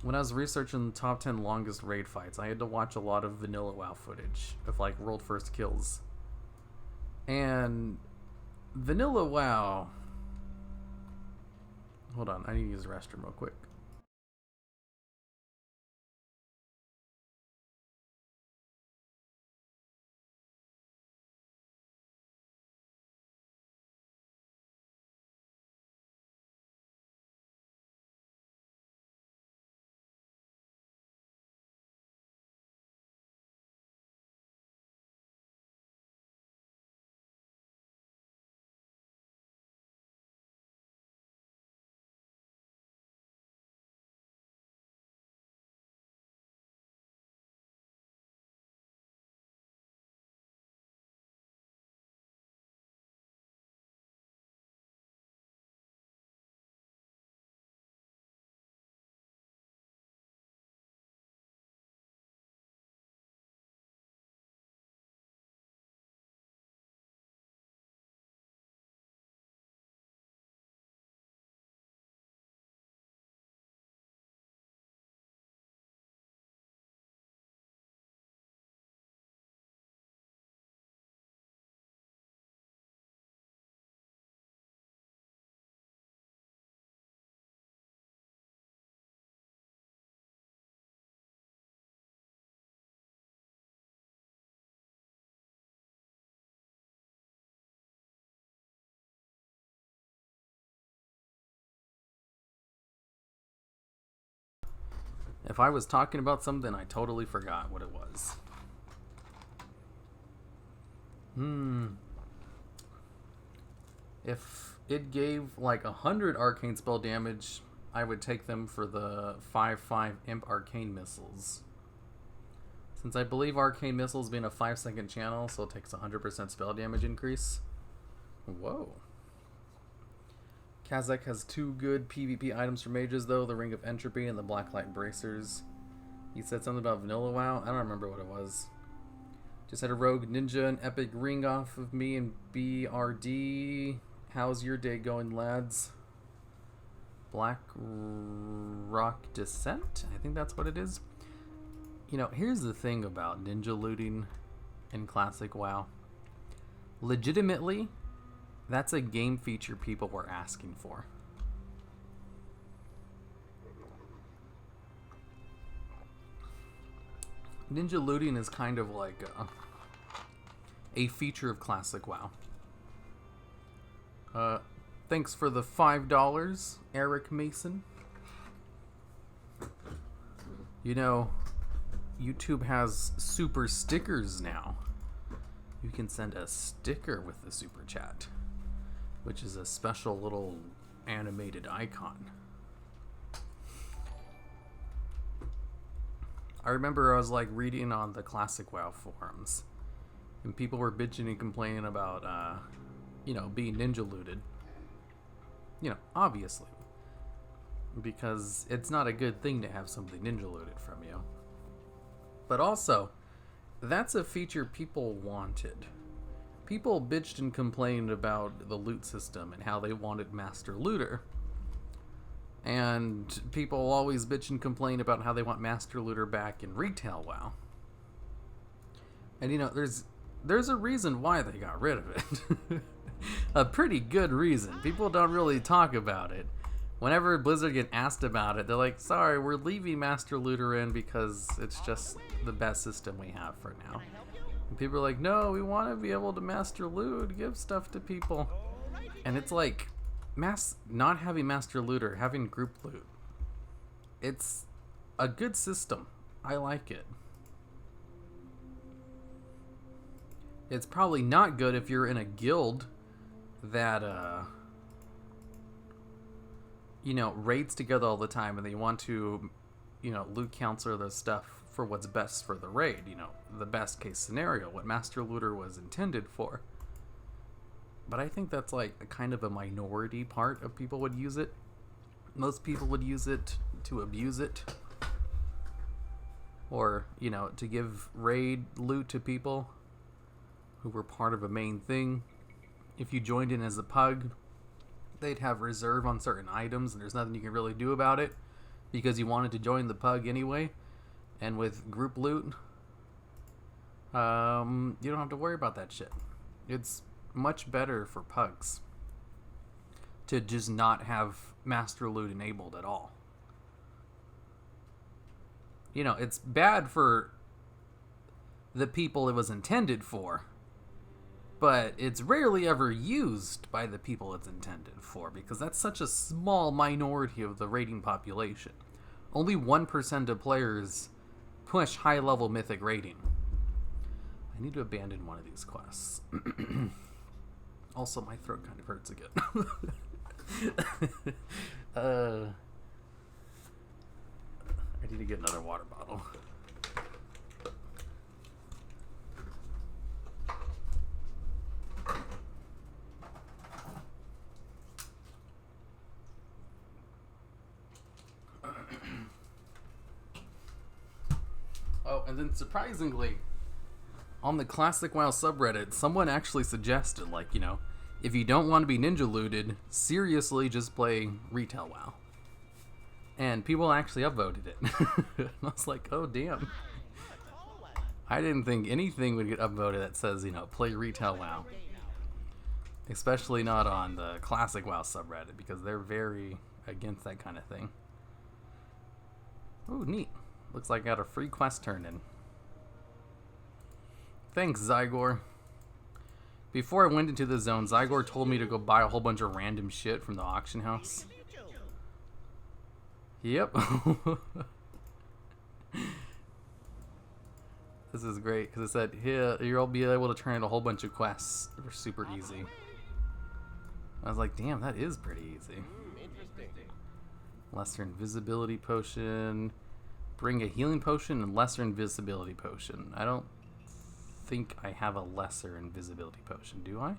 When I was researching the top 10 longest raid fights, I had to watch a lot of vanilla WoW footage of like world first kills. And vanilla WoW... Hold on, I need to use the restroom real quick. If I was talking about something, I totally forgot what it was. If it gave like 100 arcane spell damage, I would take them for the 5/5 imp arcane missiles. Since I believe arcane missiles being a 5-second channel, so it takes 100% spell damage increase. Whoa. Kazakh has 2 good PvP items for mages though, the Ring of Entropy and the Blacklight Bracers. He said something about vanilla WoW. I don't remember what it was. Just had a rogue ninja and epic ring off of me and BRD. How's your day going, lads? Black Rock Descent? I think that's what it is. You know, here's the thing about ninja looting in classic WoW. Legitimately, that's a game feature people were asking for. Ninja looting is kind of like a feature of classic WoW. Thanks for the $5, Eric Mason. You know, YouTube has super stickers now. You can send a sticker with the super chat, which is a special little animated icon. I remember I was like reading on the classic WoW forums, and people were bitching and complaining about, you know, being ninja looted. You know, obviously, because it's not a good thing to have something ninja looted from you. But also, that's a feature people wanted. People bitched and complained about the loot system and how they wanted Master Looter. And people always bitch and complain about how they want Master Looter back in retail WoW. And you know, there's a reason why they got rid of it. A pretty good reason. People don't really talk about it. Whenever Blizzard get asked about it, they're like, sorry, we're leaving Master Looter in because it's just the best system we have for now. And people are like, no, we want to be able to master loot, give stuff to people. And it's like, not having Master Looter, having group loot. It's a good system. I like it. It's probably not good if you're in a guild that, you know, raids together all the time and they want to, you know, loot counselor the stuff for what's best for the raid, you know, the best case scenario, what Master Looter was intended for. But I think that's like a kind of a minority part of people would use it. Most people would use it to abuse it. Or, you know, to give raid loot to people who were part of a main thing. If you joined in as a pug, they'd have reserve on certain items and there's nothing you can really do about it because you wanted to join the pug anyway. And with group loot, you don't have to worry about that shit. It's much better for pugs to just not have Master Loot enabled at all. You know, it's bad for the people it was intended for, but it's rarely ever used by the people it's intended for because that's such a small minority of the raiding population. Only 1% of players push high-level mythic raiding. I need to abandon one of these quests. Also, my throat kind of hurts again. I need to get another water bottle. Oh, and then surprisingly, on the Classic WoW subreddit, someone actually suggested, like, you know, if you don't want to be ninja looted, seriously just play retail WoW. And people actually upvoted it. And I was like, oh damn. I didn't think anything would get upvoted that says, you know, play retail WoW. Especially not on the Classic WoW subreddit, because they're very against that kind of thing. Ooh, neat. Looks like I got a free quest turned in. Thanks, Zygor. Before I went into the zone, Zygor told me to go buy a whole bunch of random shit from the auction house. Yep. This is great, because it said, here, you'll be able to turn in a whole bunch of quests. They're super easy. I was like, damn, that is pretty easy. Lesser invisibility potion. Bring a healing potion and lesser invisibility potion. I don't think I have a lesser invisibility potion, do I?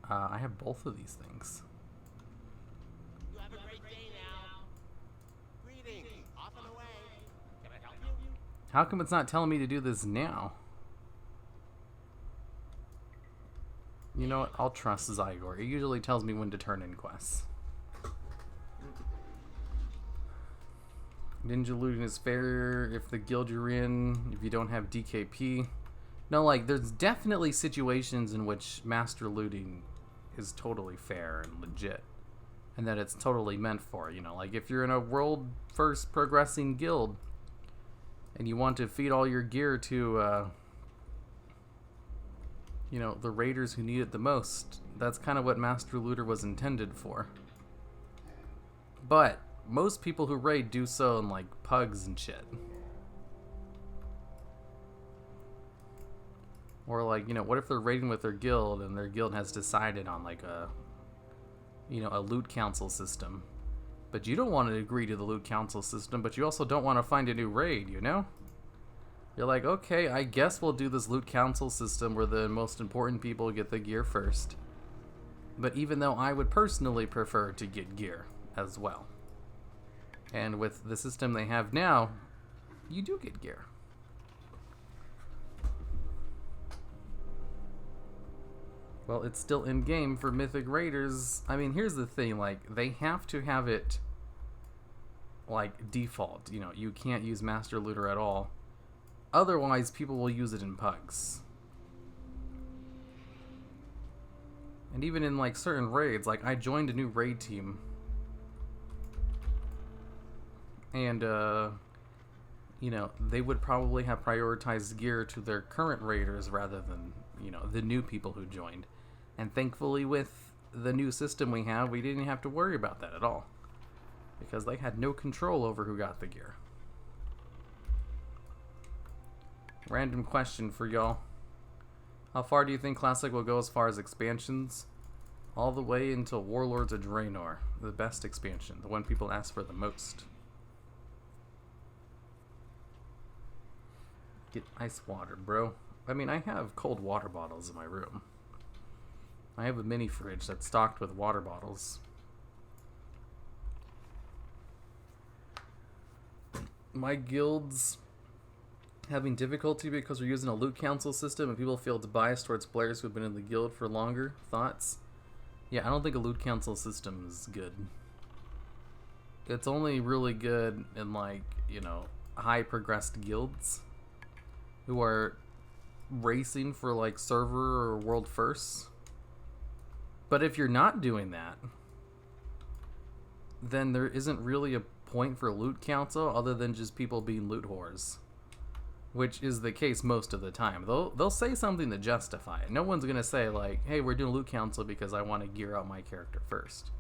I have both of these things. You have a great day now. Greetings. Off and away. Can I help you? How come it's not telling me to do this now? You know what? I'll trust Zygor. It usually tells me when to turn in quests. Ninja looting is fair if the guild you're in, if you don't have DKP. No, like, there's definitely situations in which master looting is totally fair and legit. And that it's totally meant for, you know, like if you're in a world first progressing guild and you want to feed all your gear to, you know, the raiders who need it the most, that's kind of what Master Looter was intended for. But most people who raid do so in like pugs and shit. Or like, you know, what if they're raiding with their guild and their guild has decided on like a, you know, a loot council system. But you don't want to agree to the loot council system, but you also don't want to find a new raid, you know? You're like, okay, I guess we'll do this loot council system where the most important people get the gear first. But even though I would personally prefer to get gear as well. And with the system they have now, you do get gear. Well, it's still in game for Mythic Raiders. I mean, here's the thing, like, they have to have it, like, default. You know, you can't use Master Looter at all. Otherwise, people will use it in pugs. And even in, like, certain raids, like, I joined a new raid team. And, you know, they would probably have prioritized gear to their current raiders rather than, you know, the new people who joined. And thankfully, with the new system we have, we didn't have to worry about that at all. Because they had no control over who got the gear. Random question for y'all. How far do you think Classic will go as far as expansions? All the way until Warlords of Draenor. The best expansion. The one people ask for the most. Get ice water, bro. I mean, I have cold water bottles in my room. I have a mini fridge that's stocked with water bottles. My guild's having difficulty because we're using a loot council system and people feel it's biased towards players who have been in the guild for longer. Thoughts? Yeah, I don't think a loot council system is good. It's only really good in, like, you know, high progressed guilds who are racing for, like, server or world firsts. But if you're not doing that, then there isn't really a point for loot council other than just people being loot whores, which is the case most of the time. They'll say something to justify it. No one's gonna say, like, hey, we're doing loot council because I want to gear out my character first.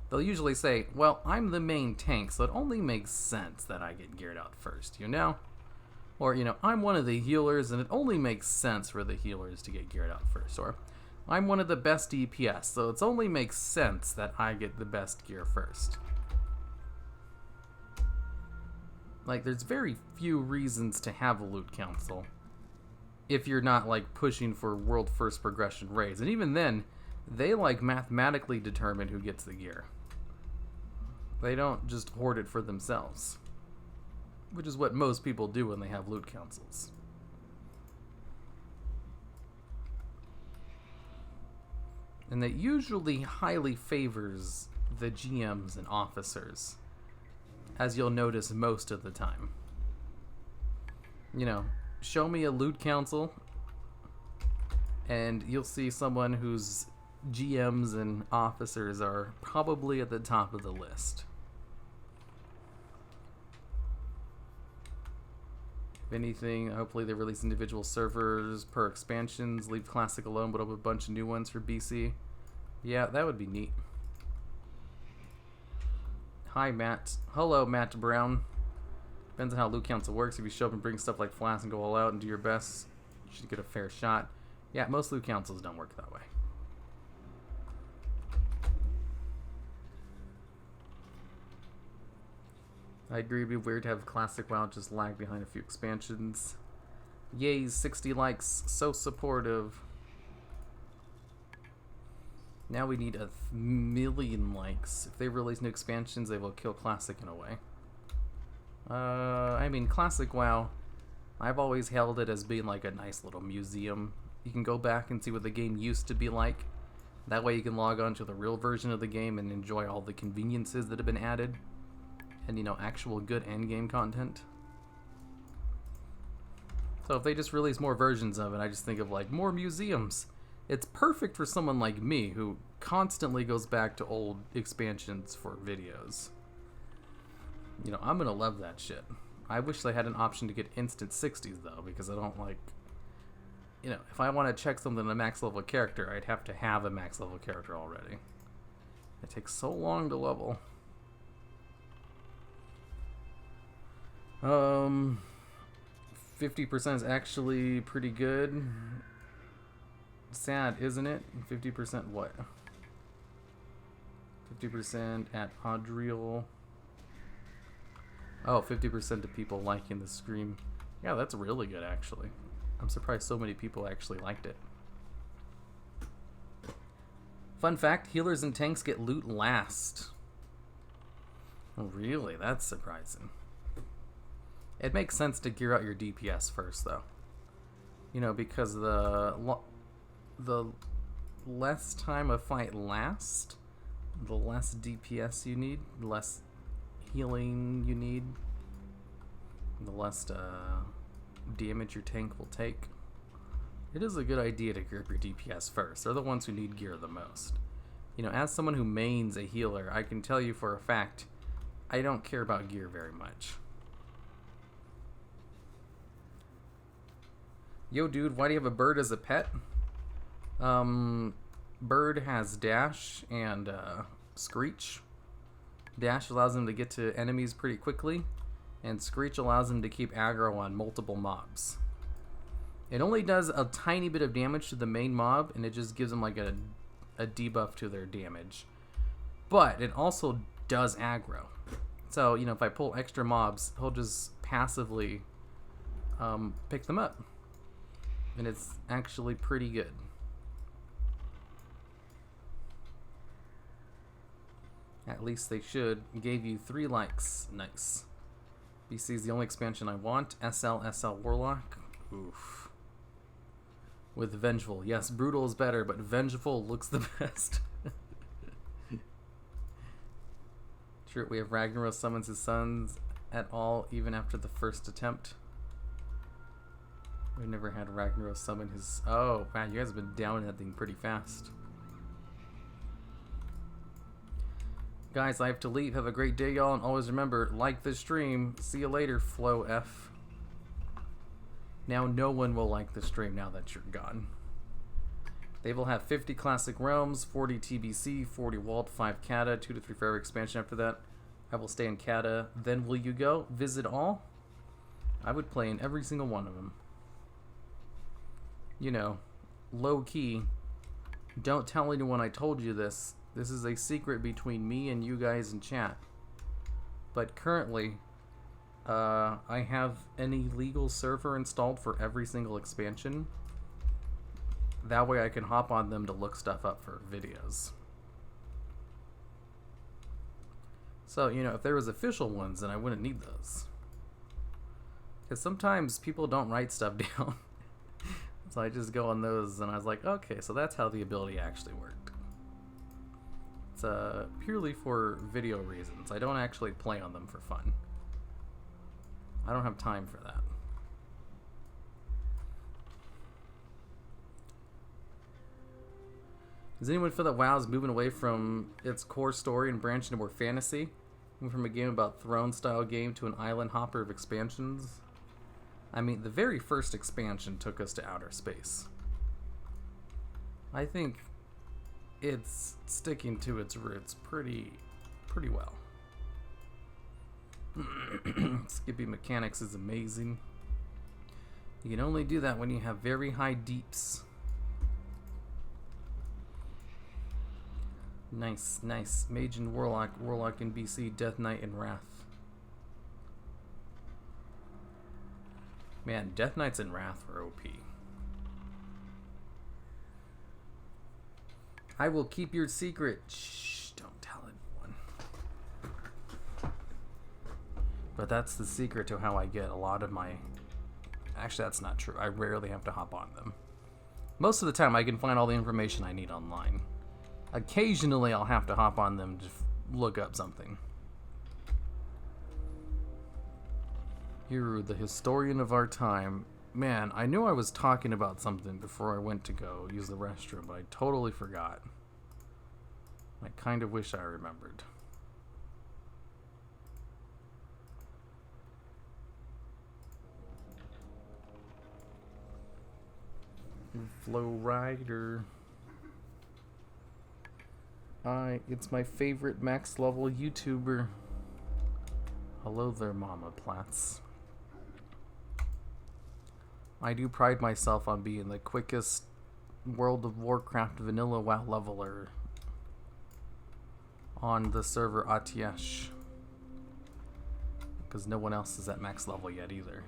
They'll usually say, well, I'm the main tank, so it only makes sense that I get geared out first, you know? Or, you know, I'm one of the healers and it only makes sense for the healers to get geared out first. Or, I'm one of the best DPS, so it only makes sense that I get the best gear first. Like, there's very few reasons to have a loot council if you're not, like, pushing for world first progression raids. And even then, they, like, mathematically determine who gets the gear. They don't just hoard it for themselves, which is what most people do when they have loot councils. And that usually highly favors the GMs and officers, as you'll notice most of the time. You know, show me a loot council, and you'll see someone whose GMs and officers are probably at the top of the list. If anything, hopefully they release individual servers per expansions, leave Classic alone, but open a bunch of new ones for BC. Yeah, that would be neat. Hi, Matt. Hello, Matt Brown. Depends on how loot council works. If you show up and bring stuff like flasks and go all out and do your best, you should get a fair shot. Yeah, most loot councils don't work that way. I agree, it'd be weird to have Classic WoW just lag behind a few expansions. Yay, 60 likes, so supportive. Now we need 1,000,000 likes. If they release new expansions, they will kill Classic in a way. I mean, Classic WoW, I've always held it as being like a nice little museum. You can go back and see what the game used to be like. That way you can log on to the real version of the game and enjoy all the conveniences that have been added. And, you know, actual good endgame content. So if they just release more versions of it, I just think of, like, more museums. It's perfect for someone like me who constantly goes back to old expansions for videos. You know, I'm gonna love that shit. I wish they had an option to get instant 60s, though, because I don't like... You know, if I want to check something in a max level character, I'd have to have a max level character already. It takes so long to level. 50% is actually pretty good. Sad, isn't it? 50% what? 50% at Adriel. Oh, 50% of people liking the stream. Yeah, that's really good, actually. I'm surprised so many people actually liked it. Fun fact, healers and tanks get loot last. Oh, really? That's surprising. It makes sense to gear out your DPS first, though. You know, because the less time a fight lasts, the less DPS you need, the less healing you need, the less damage your tank will take. It is a good idea to gear up your DPS first. They're the ones who need gear the most. You know, as someone who mains a healer, I can tell you for a fact, I don't care about gear very much. Yo, dude, why do you have a bird as a pet? Bird has dash and screech. Dash allows him to get to enemies pretty quickly, and screech allows him to keep aggro on multiple mobs. It only does a tiny bit of damage to the main mob, and it just gives them like a debuff to their damage. But it also does aggro. So, you know, if I pull extra mobs, he'll just passively pick them up. And it's actually pretty good. At least they should. Gave you 3 likes. Nice. BC is the only expansion I want. SL Warlock. Oof. With Vengeful. Yes, Brutal is better, but Vengeful looks the best. True, we have Ragnaros summons his sons at all, even after the first attempt. We've never had Ragnaros summon his... Oh, wow, you guys have been down that thing pretty fast. Guys, I have to leave. Have a great day, y'all, and always remember, like this stream. See you later, Flo F. Now no one will like the stream now that you're gone. They will have 50 classic realms, 40 TBC, 40 Walt, 5 Kata, 2 to 3 forever expansion after that. I will stay in Kata. Then will you go? Visit all? I would play in every single one of them. You know, low key. Don't tell anyone I told you this. This is a secret between me and you guys in chat. But currently, I have an illegal server installed for every single expansion. That way I can hop on them to look stuff up for videos. So, you know, if there was official ones, then I wouldn't need those. Because sometimes people don't write stuff down. So I just go on those, and I was like, okay, so that's how the ability actually worked. It's purely for video reasons. I don't actually play on them for fun. I don't have time for that. Does anyone feel that WoW's moving away from its core story and branching into more fantasy? Moving from a game about Throne-style game to an island hopper of expansions? I mean, the very first expansion took us to outer space. I think it's sticking to its roots pretty well. Skippy mechanics is amazing. You can only do that when you have very high deeps. Nice, nice. Mage and Warlock, Warlock and BC, Death Knight and Wrath. Man, Death Knights and Wrath are OP. I will keep your secret. Shh, don't tell anyone. But that's the secret to how I get a lot of my... Actually, that's not true. I rarely have to hop on them. Most of the time, I can find all the information I need online. Occasionally, I'll have to hop on them to look up something. You're the historian of our time. Man, I knew I was talking about something before I went to go use the restroom, but I totally forgot. I kind of wish I remembered. Flow Rider. It's my favorite max level YouTuber. Hello there, Mama Platz. I do pride myself on being the quickest World of Warcraft vanilla WoW leveler on the server Atiesh. Because no one else is at max level yet either.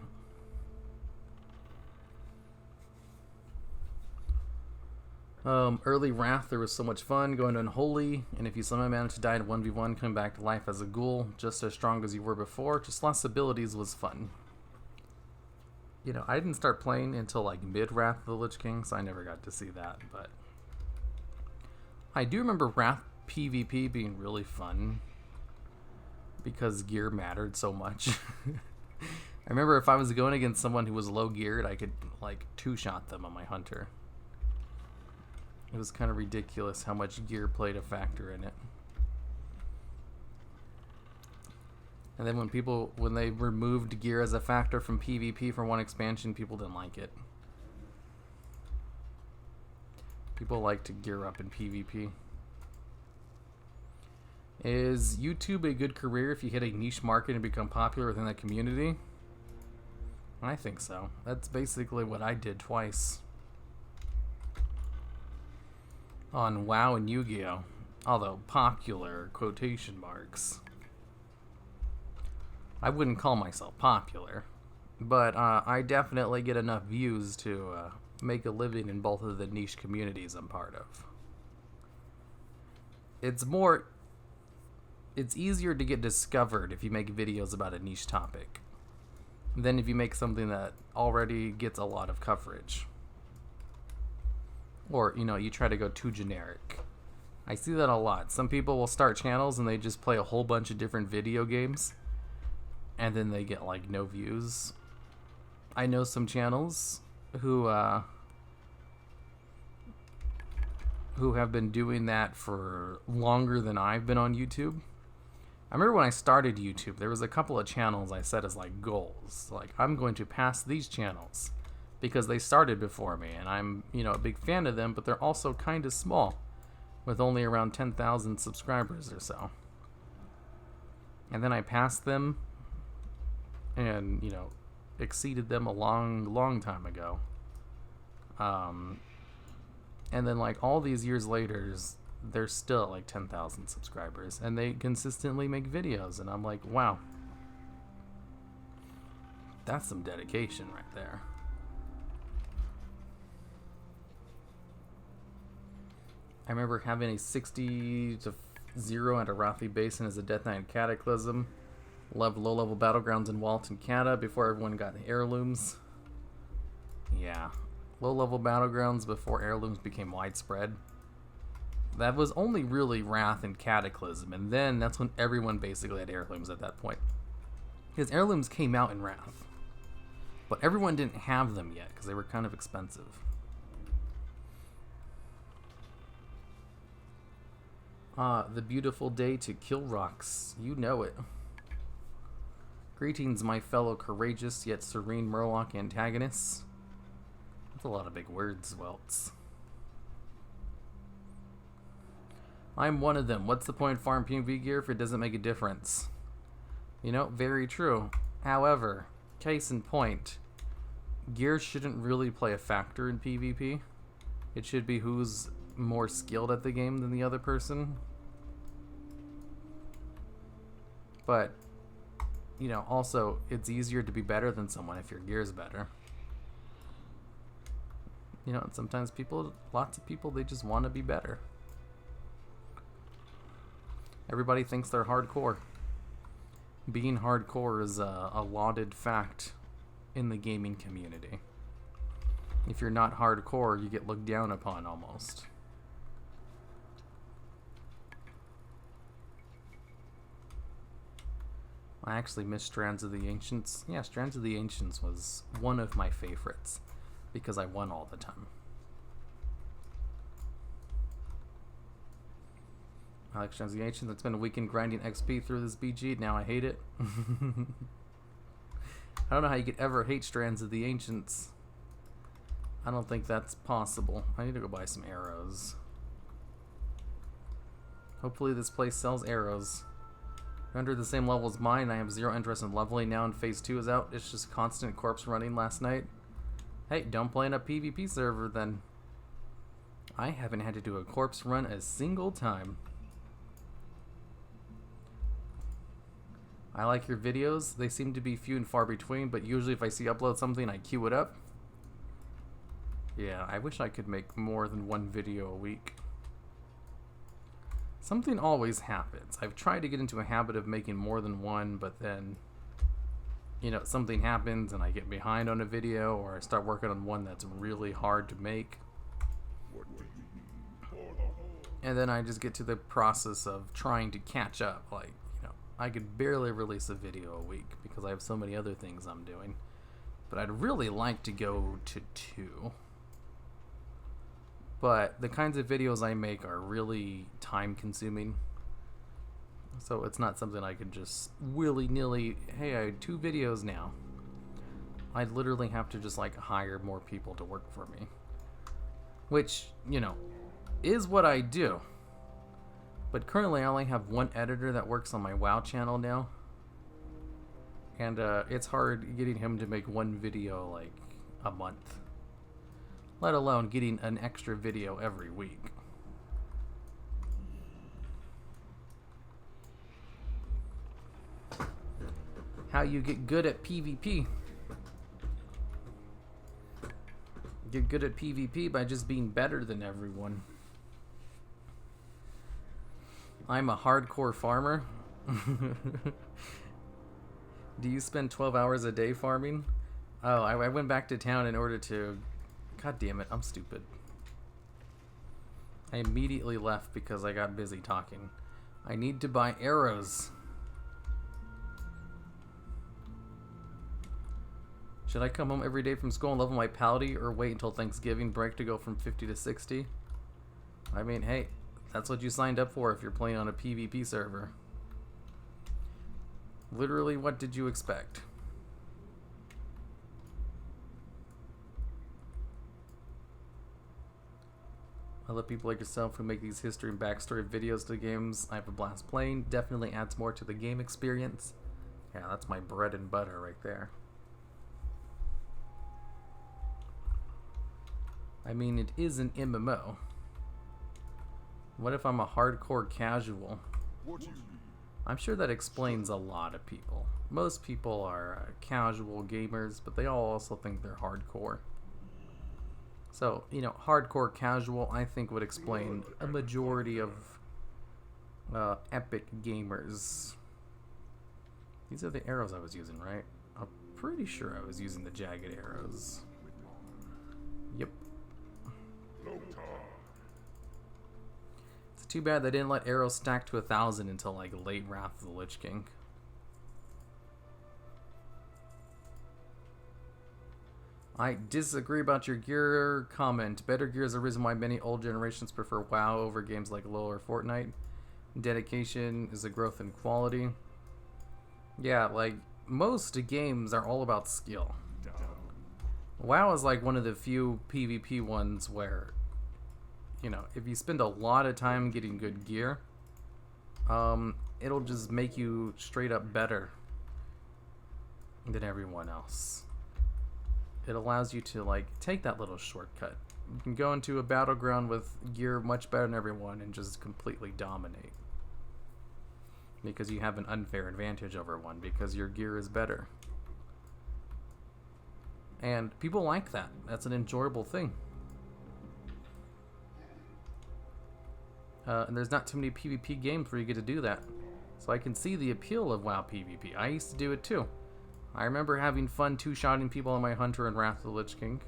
Early Wrath, there was so much fun going to Unholy, and if you somehow managed to die in 1v1, coming back to life as a ghoul, just as strong as you were before, just less abilities was fun. You know, I didn't start playing until like mid Wrath of the Lich King, so I never got to see that. But I do remember Wrath PvP being really fun because gear mattered so much. I remember if I was going against someone who was low geared, I could like two-shot them on my hunter. It was kind of ridiculous how much gear played a factor in it. And then when they removed gear as a factor from PvP for one expansion, people didn't like it. People like to gear up in PvP. Is YouTube a good career if you hit a niche market and become popular within that community? I think so. That's basically what I did twice. On WoW and Yu-Gi-Oh! Although popular, quotation marks. I wouldn't call myself popular, but I definitely get enough views to make a living in both of the niche communities I'm part of. It's easier to get discovered if you make videos about a niche topic than if you make something that already gets a lot of coverage. Or, you know, you try to go too generic. I see that a lot. Some people will start channels and they just play a whole bunch of different video games, and then they get like no views. I know some channels who have been doing that for longer than I've been on YouTube. I remember when I started YouTube, there was a couple of channels I set as like goals. Like, I'm going to pass these channels because they started before me, and I'm, you know, a big fan of them, but they're also kind of small with only around 10,000 subscribers or so. And then I passed them and, you know, exceeded them a long time ago. And then like all these years later, they're still at like 10,000 subscribers, and they consistently make videos, and I'm like, wow, that's some dedication right there. I remember having a 60-0 at Arathi Basin as a Death Knight Cataclysm. Loved low-level battlegrounds in Walton Cata before everyone got heirlooms. Yeah, low-level battlegrounds before heirlooms became widespread. That was only really Wrath and Cataclysm, and then that's when everyone basically had heirlooms at that point. Because heirlooms came out in Wrath, but everyone didn't have them yet because they were kind of expensive. The beautiful day to kill rocks. You know it. Greetings, my fellow courageous yet serene Murloc antagonists. That's a lot of big words, Welts. I'm one of them. What's the point of farm PvP gear if it doesn't make a difference? You know, very true. However, case in point, gear shouldn't really play a factor in PvP. It should be who's more skilled at the game than the other person. But, you know, also, it's easier to be better than someone if your gear's better. You know, and sometimes lots of people, they just want to be better. Everybody thinks they're hardcore. Being hardcore is a lauded fact in the gaming community. If you're not hardcore, you get looked down upon almost. I actually miss Strands of the Ancients. Yeah, Strands of the Ancients was one of my favorites because I won all the time. I like Strands of the Ancients. It's been a weekend grinding XP through this BG. Now I hate it. I don't know how you could ever hate Strands of the Ancients. I don't think that's possible. I need to go buy some arrows. Hopefully this place sells arrows. You're under the same level as mine. I have zero interest in leveling now, and phase 2 is out. It's just constant corpse running last night. Hey, don't play in a PvP server then. I haven't had to do a corpse run a single time. I like your videos. They seem to be few and far between, but usually if I see upload something, I queue it up. Yeah, I wish I could make more than one video a week. Something always happens. I've tried to get into a habit of making more than one, but then you know, something happens and I get behind on a video, or I start working on one that's really hard to make. And then I just get to the process of trying to catch up. Like, you know, I could barely release a video a week because I have so many other things I'm doing. But I'd really like to go to 2. But the kinds of videos I make are really time consuming. So it's not something I could just willy-nilly, hey, I had 2 videos now. I'd literally have to just like hire more people to work for me. Which, you know, is what I do. But currently I only have one editor that works on my WoW channel now. And it's hard getting him to make one video like a month. Let alone getting an extra video every week. How you get good at PvP? Get good at PvP by just being better than everyone. I'm a hardcore farmer. Do you spend 12 hours a day farming? Oh, I went back to town in order to... God damn it, I'm stupid. I immediately left because I got busy talking. I need to buy arrows. Should I come home every day from school and level my palette or wait until Thanksgiving break to go from 50 to 60? I mean, hey, that's what you signed up for if you're playing on a PvP server. Literally, what did you expect? I love people like yourself who make these history and backstory videos to games. I have a blast playing. Definitely adds more to the game experience. Yeah, that's my bread and butter right there. I mean, it is an MMO. What if I'm a hardcore casual? I'm sure that explains a lot of people. Most people are casual gamers, but they all also think they're hardcore. So, you know, hardcore casual, I think, would explain a majority of epic gamers. These are the arrows I was using, right? I'm pretty sure I was using the jagged arrows. Yep. It's too bad they didn't let arrows stack to 1,000 until like late Wrath of the Lich King. I disagree about your gear comment. Better gear is a reason why many old generations prefer WoW over games like LoL or Fortnite. Dedication is a growth in quality. Yeah, like, most games are all about skill. WoW is like one of the few PvP ones where, you know, if you spend a lot of time getting good gear, it'll just make you straight up better than everyone else. It allows you to, like, take that little shortcut. You can go into a battleground with gear much better than everyone and just completely dominate. Because you have an unfair advantage over one, because your gear is better. And people like that. That's an enjoyable thing. And there's not too many PvP games where you get to do that. So I can see the appeal of WoW PvP. I used to do it too. I remember having fun two-shotting people on my Hunter and Wrath of the Lich King.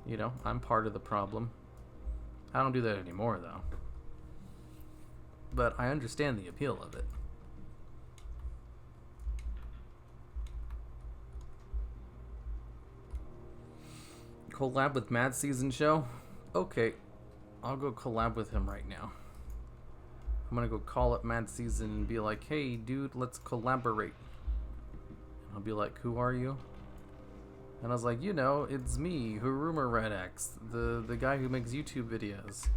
You know, I'm part of the problem. I don't do that anymore, though. But I understand the appeal of it. Collab with Mad Season Show? Okay, I'll go collab with him right now. I'm gonna go call up Mad Season and be like, hey, dude, let's collaborate. I'll be like, who are you? And I was like, you know, it's me, Haruma Redex, the guy who makes YouTube videos.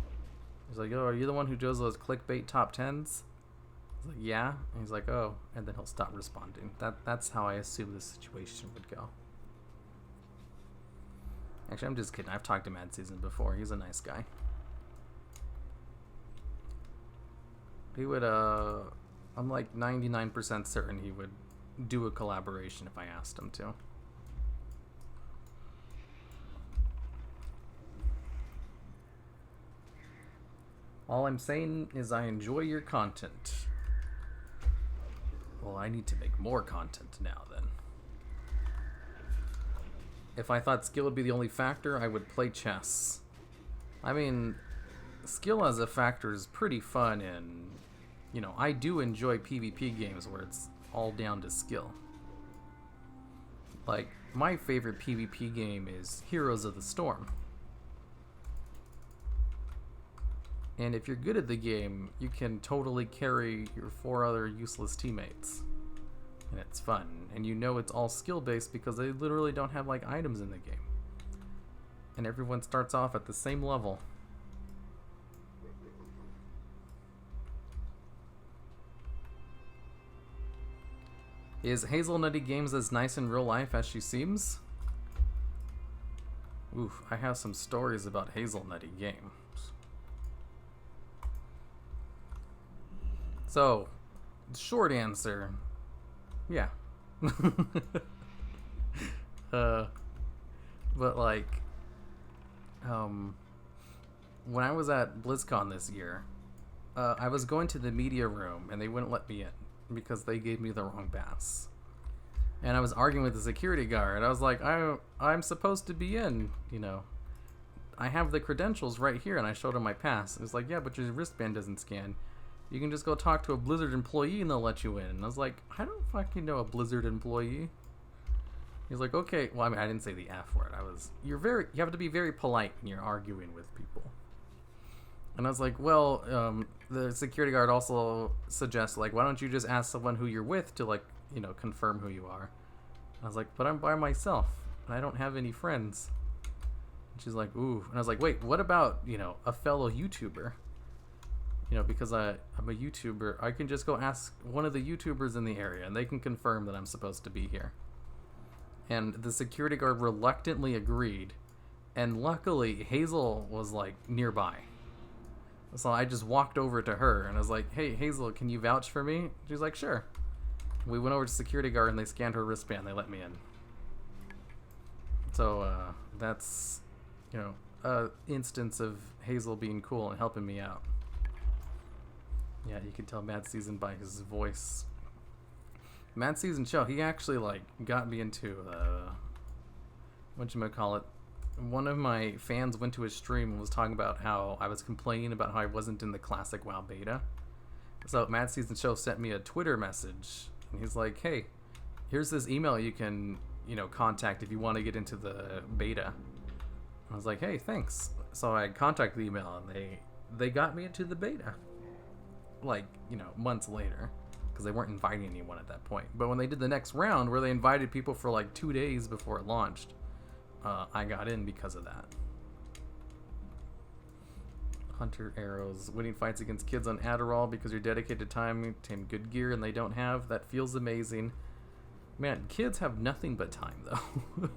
He's like, oh, are you the one who does those clickbait top 10s? I was like, yeah. And he's like, oh, and then he'll stop responding. That's how I assume this situation would go. Actually, I'm just kidding. I've talked to Mad Season before. He's a nice guy. He would, I'm like 99% certain he would do a collaboration if I asked him to. All I'm saying is I enjoy your content. Well, I need to make more content now then. If I thought skill would be the only factor, I would play chess. I mean, skill as a factor is pretty fun, and, you know, I do enjoy PvP games where it's all down to skill. Like, my favorite PvP game is Heroes of the Storm. And if you're good at the game, you can totally carry your 4 other useless teammates. And it's fun. And you know it's all skill-based because they literally don't have, like, items in the game. And everyone starts off at the same level. Is Hazelnutty Games as nice in real life as she seems? Oof, I have some stories about Hazelnutty Games. So, short answer, yeah. But like, when I was at BlizzCon this year, I was going to the media room and they wouldn't let me in because they gave me the wrong pass. And I was arguing with the security guard. I was like, I'm supposed to be in, you know. I have the credentials right here, and I showed him my pass. It was like, yeah, but your wristband doesn't scan. You can just go talk to a Blizzard employee and they'll let you in. And I was like, I don't fucking know a Blizzard employee. He's like, okay. Well, I mean, I didn't say the F word. You have to be very polite when you're arguing with people. And I was like, well, the security guard also suggests, like, why don't you just ask someone who you're with to, like, you know, confirm who you are. I was like, but I'm by myself and I don't have any friends. And she's like, ooh. And I was like, wait, what about, you know, a fellow YouTuber? You know, because I'm a YouTuber, I can just go ask one of the YouTubers in the area and they can confirm that I'm supposed to be here. And the security guard reluctantly agreed. And luckily, Hazel was, like, nearby. So I just walked over to her and I was like, hey, Hazel, can you vouch for me? She's like, sure. We went over to security guard and they scanned her wristband. They let me in. So that's, you know, an instance of Hazel being cool and helping me out. Yeah, you can tell Mad Season by his voice. Mad Season Show, he actually, like, got me into, whatchamacallit. One of my fans went to his stream and was talking about how I was complaining about how I wasn't in the classic WoW beta. So Mad Season Show sent me a Twitter message. And he's like, hey, here's this email you can, you know, contact if you want to get into the beta. I was like, hey, thanks. So I contacted the email and they got me into the beta. Like, you know, months later. Because they weren't inviting anyone at that point. But when they did the next round, where they invited people for like 2 days before it launched, I got in because of that. Hunter arrows. Winning fights against kids on Adderall because you're dedicated time to good gear and they don't have. That feels amazing. Man, kids have nothing but time, though.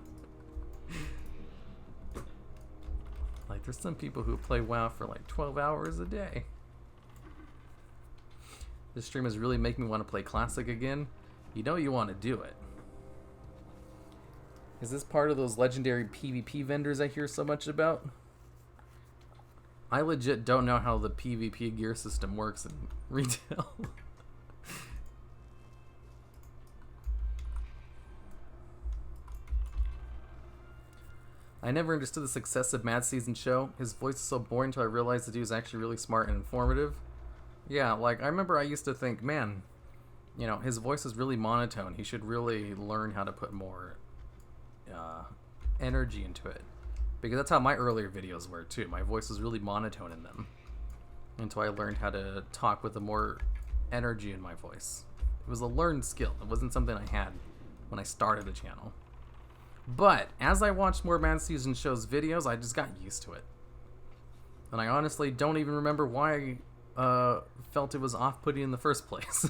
Like, there's some people who play WoW for like 12 hours a day. This stream is really making me want to play Classic again. You know you want to do it. Is this part of those legendary PvP vendors I hear so much about? I legit don't know how the PvP gear system works in retail. I never understood the success of Mad Season Show. His voice is so boring until I realized the dude is actually really smart and informative. Yeah, like, I remember I used to think, man, you know, his voice is really monotone. He should really learn how to put more energy into it. Because that's how my earlier videos were, too. My voice was really monotone in them. Until I learned how to talk with a more energy in my voice. It was a learned skill. It wasn't something I had when I started the channel. But, as I watched more Mad Season Show's videos, I just got used to it. And I honestly don't even remember why I felt it was off-putting in the first place.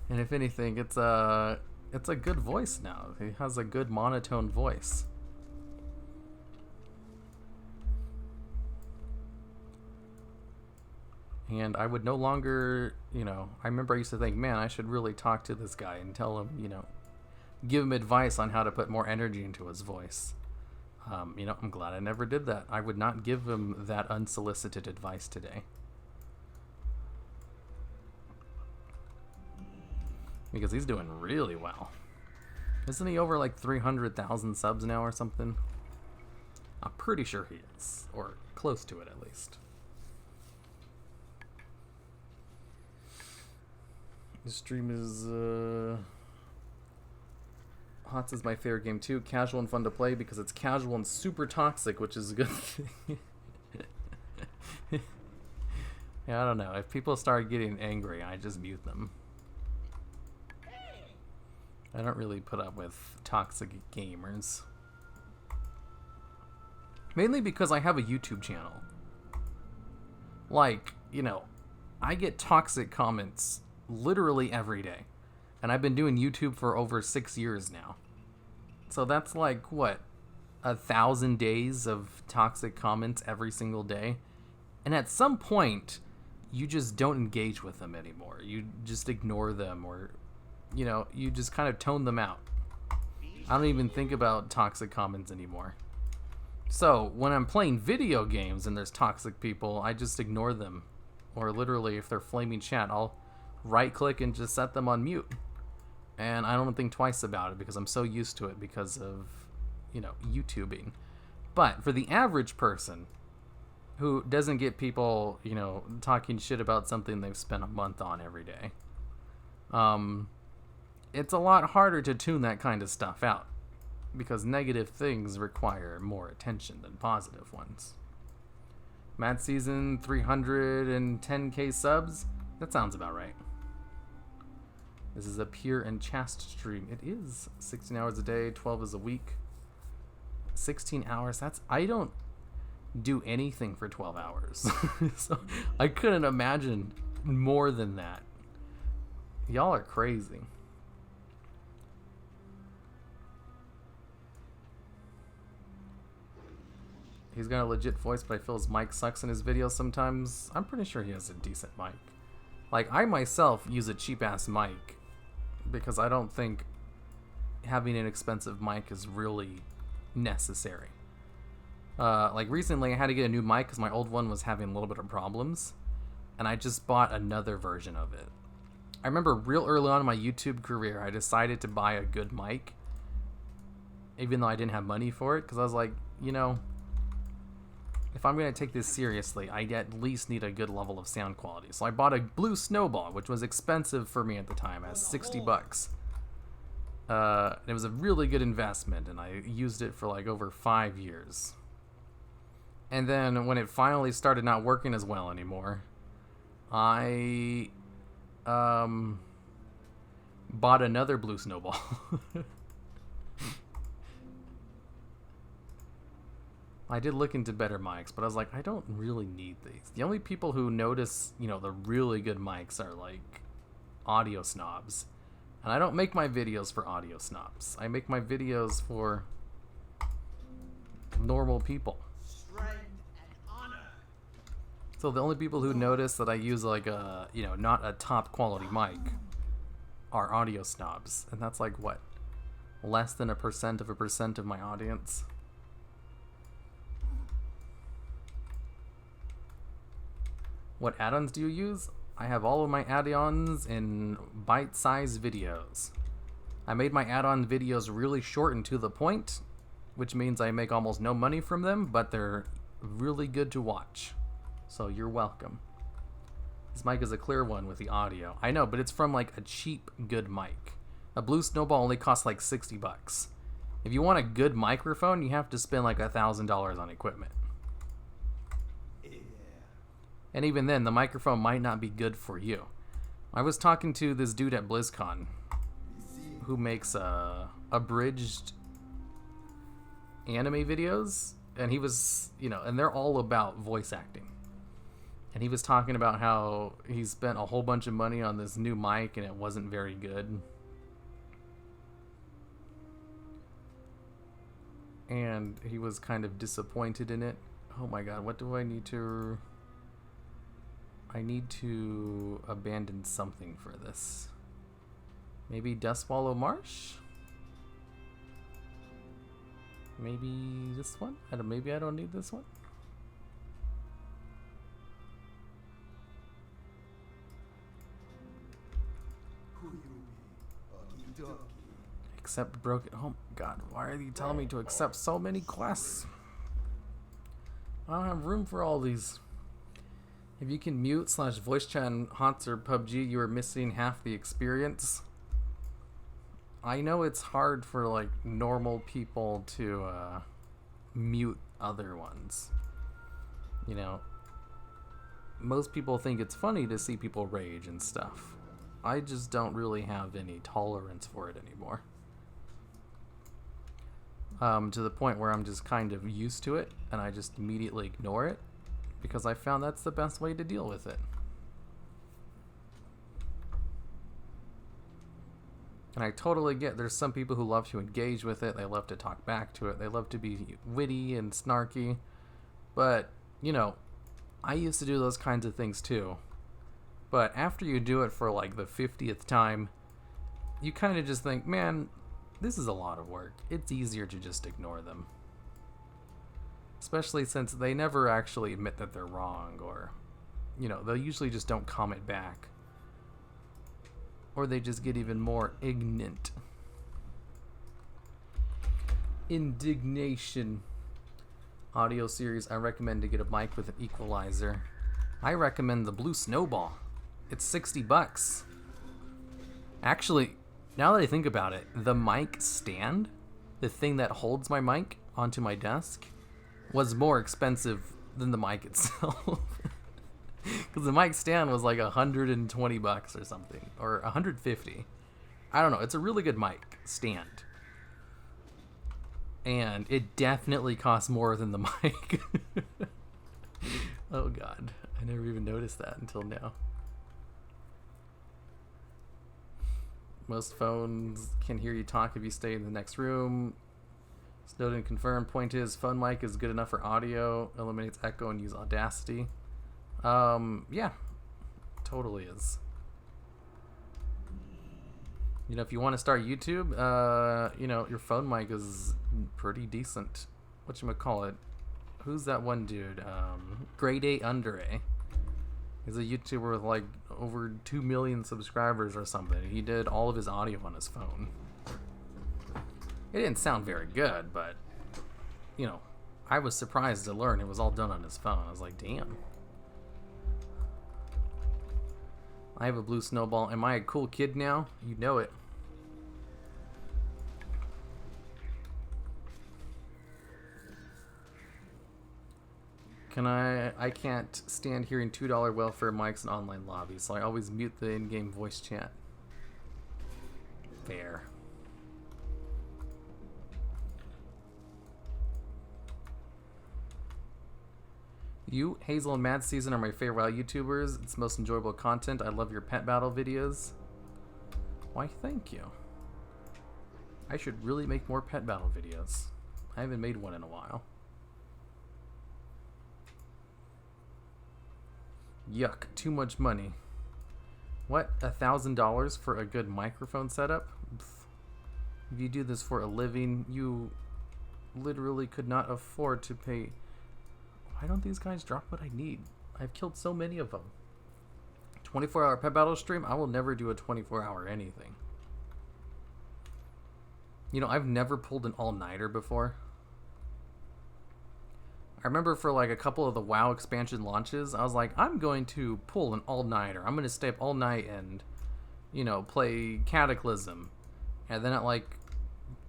And if anything, it's a good voice now. He has a good monotone voice. And I would no longer, you know, I remember I used to think, man, I should really talk to this guy and tell him, you know, give him advice on how to put more energy into his voice. You know, I'm glad I never did that. I would not give him that unsolicited advice today. Because he's doing really well. Isn't he over like 300,000 subs now or something? I'm pretty sure he is, or close to it at least. This stream is HOTS is my favorite game too. Casual and fun to play because it's casual and super toxic, which is a good thing. Yeah, I don't know. If people start getting angry, I just mute them. I don't really put up with toxic gamers. Mainly because I have a YouTube channel. Like, you know, I get toxic comments literally every day. And I've been doing YouTube for over 6 years now. So that's like, what, 1,000 days of toxic comments every single day? And at some point, you just don't engage with them anymore. You just ignore them, or, you know, you just kind of tone them out. I don't even think about toxic comments anymore. So, when I'm playing video games and there's toxic people, I just ignore them. Or literally, if they're flaming chat, I'll right-click and just set them on mute. And I don't think twice about it because I'm so used to it because of, you know, YouTubing. But for the average person who doesn't get people, you know, talking shit about something they've spent a month on every day, it's a lot harder to tune that kind of stuff out because negative things require more attention than positive ones. Mad Season, 310k subs? That sounds about right. This is a pure and chaste stream. It is 16 hours a day, 12 is a week. 16 hours, I don't do anything for 12 hours. So I couldn't imagine more than that. Y'all are crazy. He's got a legit voice, but I feel his mic sucks in his videos sometimes. I'm pretty sure he has a decent mic. Like, I myself use a cheap-ass mic because I don't think having an expensive mic is really necessary. Like, recently I had to get a new mic because my old one was having a little bit of problems, and I just bought another version of it. I remember real early on in my YouTube career, I decided to buy a good mic, even though I didn't have money for it, because I was like, you know, if I'm going to take this seriously, I at least need a good level of sound quality. So I bought a Blue Snowball, which was expensive for me at the time, at 60 bucks. It was a really good investment, and I used it for like over 5 years. And then when it finally started not working as well anymore, I bought another Blue Snowball. I did look into better mics, but I was like, I don't really need these. The only people who notice, you know, the really good mics are like audio snobs. And I don't make my videos for audio snobs. I make my videos for normal people. So the only people who notice that I use like a, you know, not a top quality mic are audio snobs. And that's like what? Less than 1% of my audience. What add-ons do you use? I have all of my add-ons in bite-sized videos. I made my add-on videos really short and to the point, which means I make almost no money from them, but they're really good to watch. So you're welcome. This mic is a clear one with the audio. I know, but it's from like a cheap, good mic. A Blue Snowball only costs like 60 bucks. If you want a good microphone, you have to spend like $1,000 on equipment. And even then, the microphone might not be good for you. I was talking to this dude at BlizzCon who makes abridged anime videos, and he was, you know, and they're all about voice acting. And he was talking about how he spent a whole bunch of money on this new mic and it wasn't very good. And he was kind of disappointed in it. Oh my god, what do I need to... I need to abandon something for this. Maybe Dustwallow Marsh? Maybe this one? Maybe I don't need this one? Accept broken. Oh God, why are you telling me to accept so many quests? I don't have room for all these. If you can mute / voice chat in HOTS or PUBG, you are missing half the experience. I know it's hard for like normal people to mute other ones. You know, most people think it's funny to see people rage and stuff. I just don't really have any tolerance for it anymore. To the point where I'm just kind of used to it and I just immediately ignore it because I found that's the best way to deal with it. And I totally get there's some people who love to engage with it, they love to talk back to it, they love to be witty and snarky, but, you know, I used to do those kinds of things too. But after you do it for like the 50th time, you kind of just think, man, this is a lot of work. It's easier to just ignore them. Especially since they never actually admit that they're wrong, or, you know, they usually just don't comment back. Or they just get even more ignorant. Indignation. Audio series, I recommend to get a mic with an equalizer. I recommend the Blue Snowball. It's $60. Actually, now that I think about it, the mic stand, the thing that holds my mic onto my desk, was more expensive than the mic itself. Because the mic stand was like $120 or something, or $150. I don't know. It's a really good mic stand, and it definitely costs more than the mic. Oh God, I never even noticed that until now. Most phones can hear you talk if you stay in the next room. Snowden confirmed. Point is, phone mic is good enough for audio, eliminates echo, and use Audacity. Yeah, totally is. You know, if you want to start YouTube, you know, your phone mic is pretty decent. Whatchamacallit? Who's that one dude? Grade 8 Under A. He's a YouTuber with like over 2 million subscribers or something. He did all of his audio on his phone. It didn't sound very good, but, you know, I was surprised to learn it was all done on his phone. I was like, damn. I have a Blue Snowball. Am I a cool kid now? You know it. I can't stand hearing $2 welfare mics in online lobbies, so I always mute the in-game voice chat. Fair. You, Hazel, and Mad Season are my favorite WoW YouTubers. It's most enjoyable content. I love your pet battle videos. Why, thank you. I should really make more pet battle videos. I haven't made one in a while. Yuck, too much money. What, $1,000 for a good microphone setup? Pfft. If you do this for a living, you literally could not afford to pay. Why don't these guys drop what I need? I've killed so many of them. 24-hour pet battle stream? I will never do a 24-hour anything. You know, I've never pulled an all-nighter before. I remember for like a couple of the WoW expansion launches, I was like, I'm going to pull an all-nighter. I'm going to stay up all night and, you know, play Cataclysm. And then at like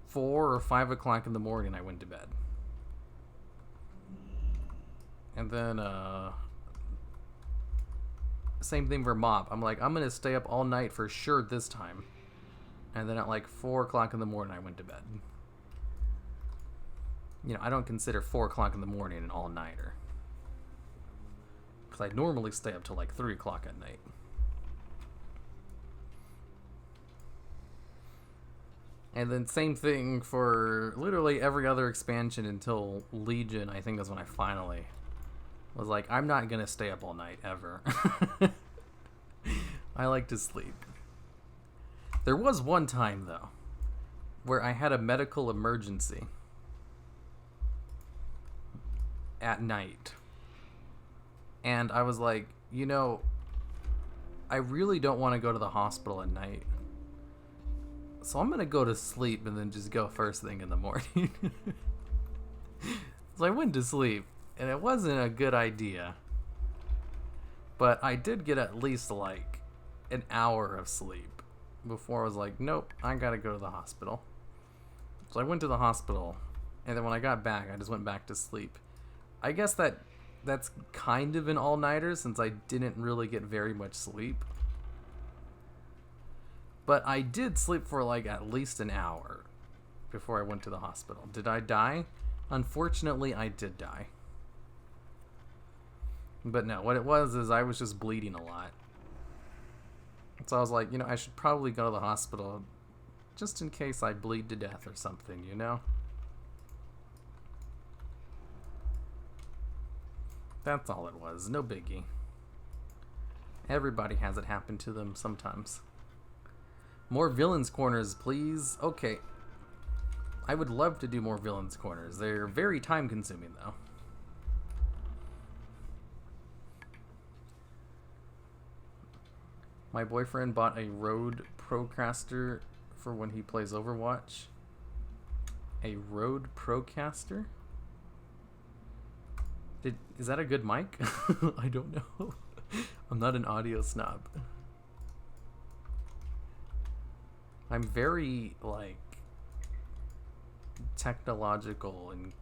4 or 5 o'clock in the morning, I went to bed. And then, same thing for MOP. I'm like, I'm going to stay up all night for sure this time. And then at like 4 o'clock in the morning, I went to bed. You know, I don't consider 4 o'clock in the morning an all-nighter. Because I normally stay up till like 3 o'clock at night. And then same thing for literally every other expansion until Legion, I think is when I finally was like, I'm not going to stay up all night, ever. I like to sleep. There was one time, though, where I had a medical emergency at night. And I was like, you know, I really don't want to go to the hospital at night. So I'm gonna go to sleep and then just go first thing in the morning. So I went to sleep, and it wasn't a good idea. But I did get at least like an hour of sleep before I was like, nope, I gotta go to the hospital. So I went to the hospital, and then when I got back, I just went back to sleep. I guess that's kind of an all-nighter since I didn't really get very much sleep. But I did sleep for like at least an hour before I went to the hospital. Did I die? Unfortunately, I did die. But no, what it was is I was just bleeding a lot. So I was like, I should probably go to the hospital just in case I bleed to death or something, That's all it was. No biggie. Everybody has it happen to them sometimes. More villains corners, please. Okay. I would love to do more villains corners. They're very time consuming though. My boyfriend bought a Rode Procaster for when he plays Overwatch. A Rode Procaster? Is that a good mic? I don't know. I'm not an audio snob. I'm very, like, technological and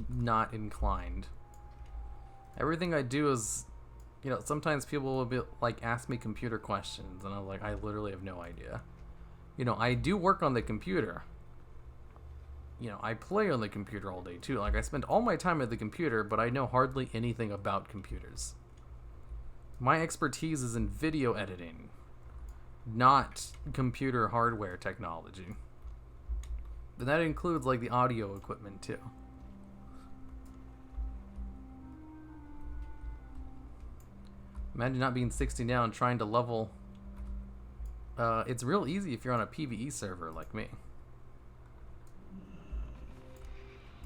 not inclined. Everything I do is, sometimes people will be, like, ask me computer questions, and I'm like, I literally have no idea. I do work on the computer. I play on the computer all day, too. Like, I spend all my time at the computer, but I know hardly anything about computers. My expertise is in video editing, not computer hardware technology. But that includes, like, the audio equipment, too. Imagine not being 60 now and trying to level. It's real easy if you're on a PvE server like me.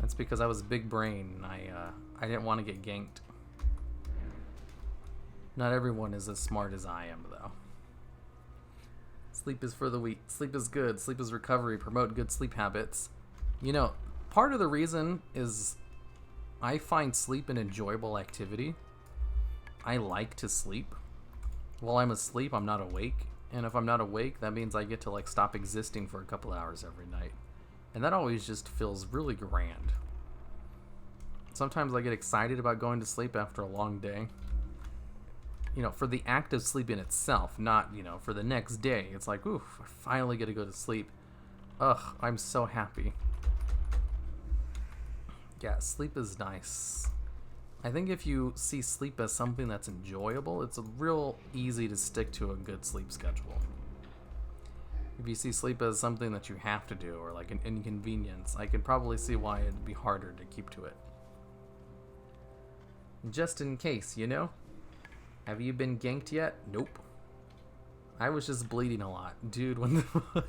That's because I was big brain and I didn't want to get ganked. Not everyone is as smart as I am, though. Sleep is for the weak. Sleep is good. Sleep is recovery. Promote good sleep habits. Part of the reason is I find sleep an enjoyable activity. I like to sleep. While I'm asleep, I'm not awake. And if I'm not awake, that means I get to, like, stop existing for a couple hours every night. And that always just feels really grand. Sometimes I get excited about going to sleep after a long day. For the act of sleeping itself, not, for the next day. It's like, oof, I finally get to go to sleep. Ugh, I'm so happy. Yeah, sleep is nice. I think if you see sleep as something that's enjoyable, it's real easy to stick to a good sleep schedule. If you see sleep as something that you have to do, or like an inconvenience, I could probably see why it'd be harder to keep to it. Just in case, Have you been ganked yet? Nope. I was just bleeding a lot. Dude, when the...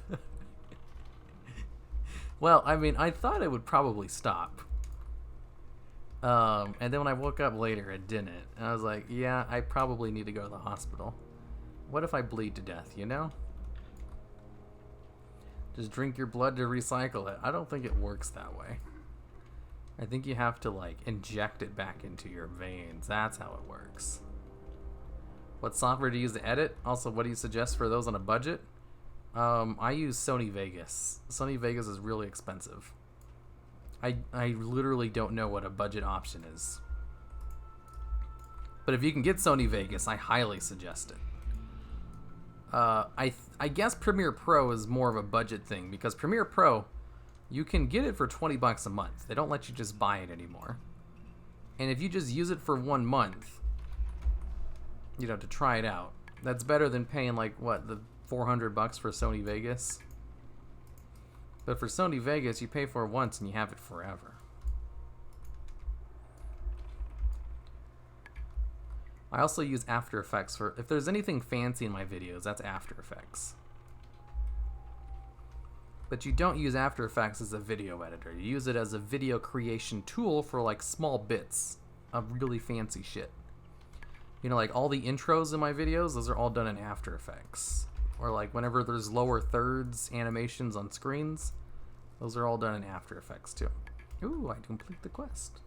Well, I mean, I thought it would probably stop. And then when I woke up later, it didn't. And I was like, yeah, I probably need to go to the hospital. What if I bleed to death, Just drink your blood to recycle it. I don't think it works that way. I think you have to, like, inject it back into your veins. That's how it works. What software do you use to edit? Also, what do you suggest for those on a budget? I use Sony Vegas. Sony Vegas is really expensive. I literally don't know what a budget option is. But if you can get Sony Vegas, I highly suggest it. I guess Premiere Pro is more of a budget thing, because Premiere Pro, you can get it for $20 a month. They don't let you just buy it anymore. And if you just use it for 1 month, to try it out, that's better than paying like the $400 for Sony Vegas. But for Sony Vegas, you pay for it once and you have it forever. I also use After Effects for, if there's anything fancy in my videos, that's After Effects. But you don't use After Effects as a video editor. You use it as a video creation tool for, like, small bits of really fancy shit. Like all the intros in my videos, those are all done in After Effects. or like whenever there's lower thirds animations on screens, those are all done in After Effects too. Ooh, I complete the quest.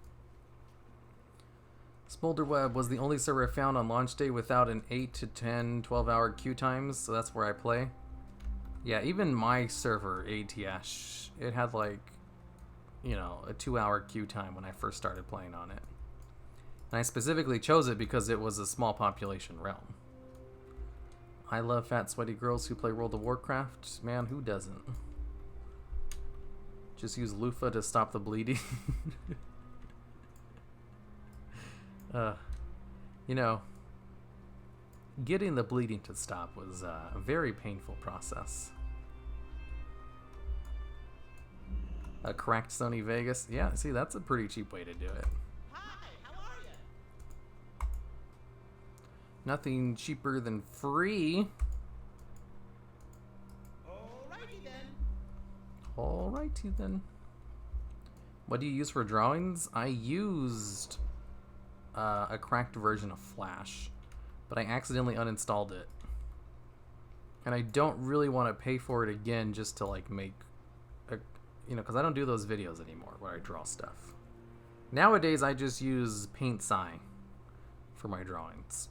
Smolderweb was the only server I found on launch day without an 8 to 10, 12-hour queue times, so that's where I play. Yeah, even my server, ATS, it had like, you know, a 2-hour queue time when I first started playing on it. And I specifically chose it because it was a small population realm. I love fat, sweaty girls who play World of Warcraft. Man, who doesn't? Just use loofah to stop the bleeding. You know, getting the bleeding to stop was a very painful process. A cracked Sony Vegas. Yeah, see, that's a pretty cheap way to do it. Hi, how are you? Nothing cheaper than free. Alrighty then. Alrighty then. What do you use for drawings? I used a cracked version of Flash, but I accidentally uninstalled it. And I don't really want to pay for it again just to like make a, you know, because I don't do those videos anymore where I draw stuff. Nowadays I just use Paint Sai for my drawings,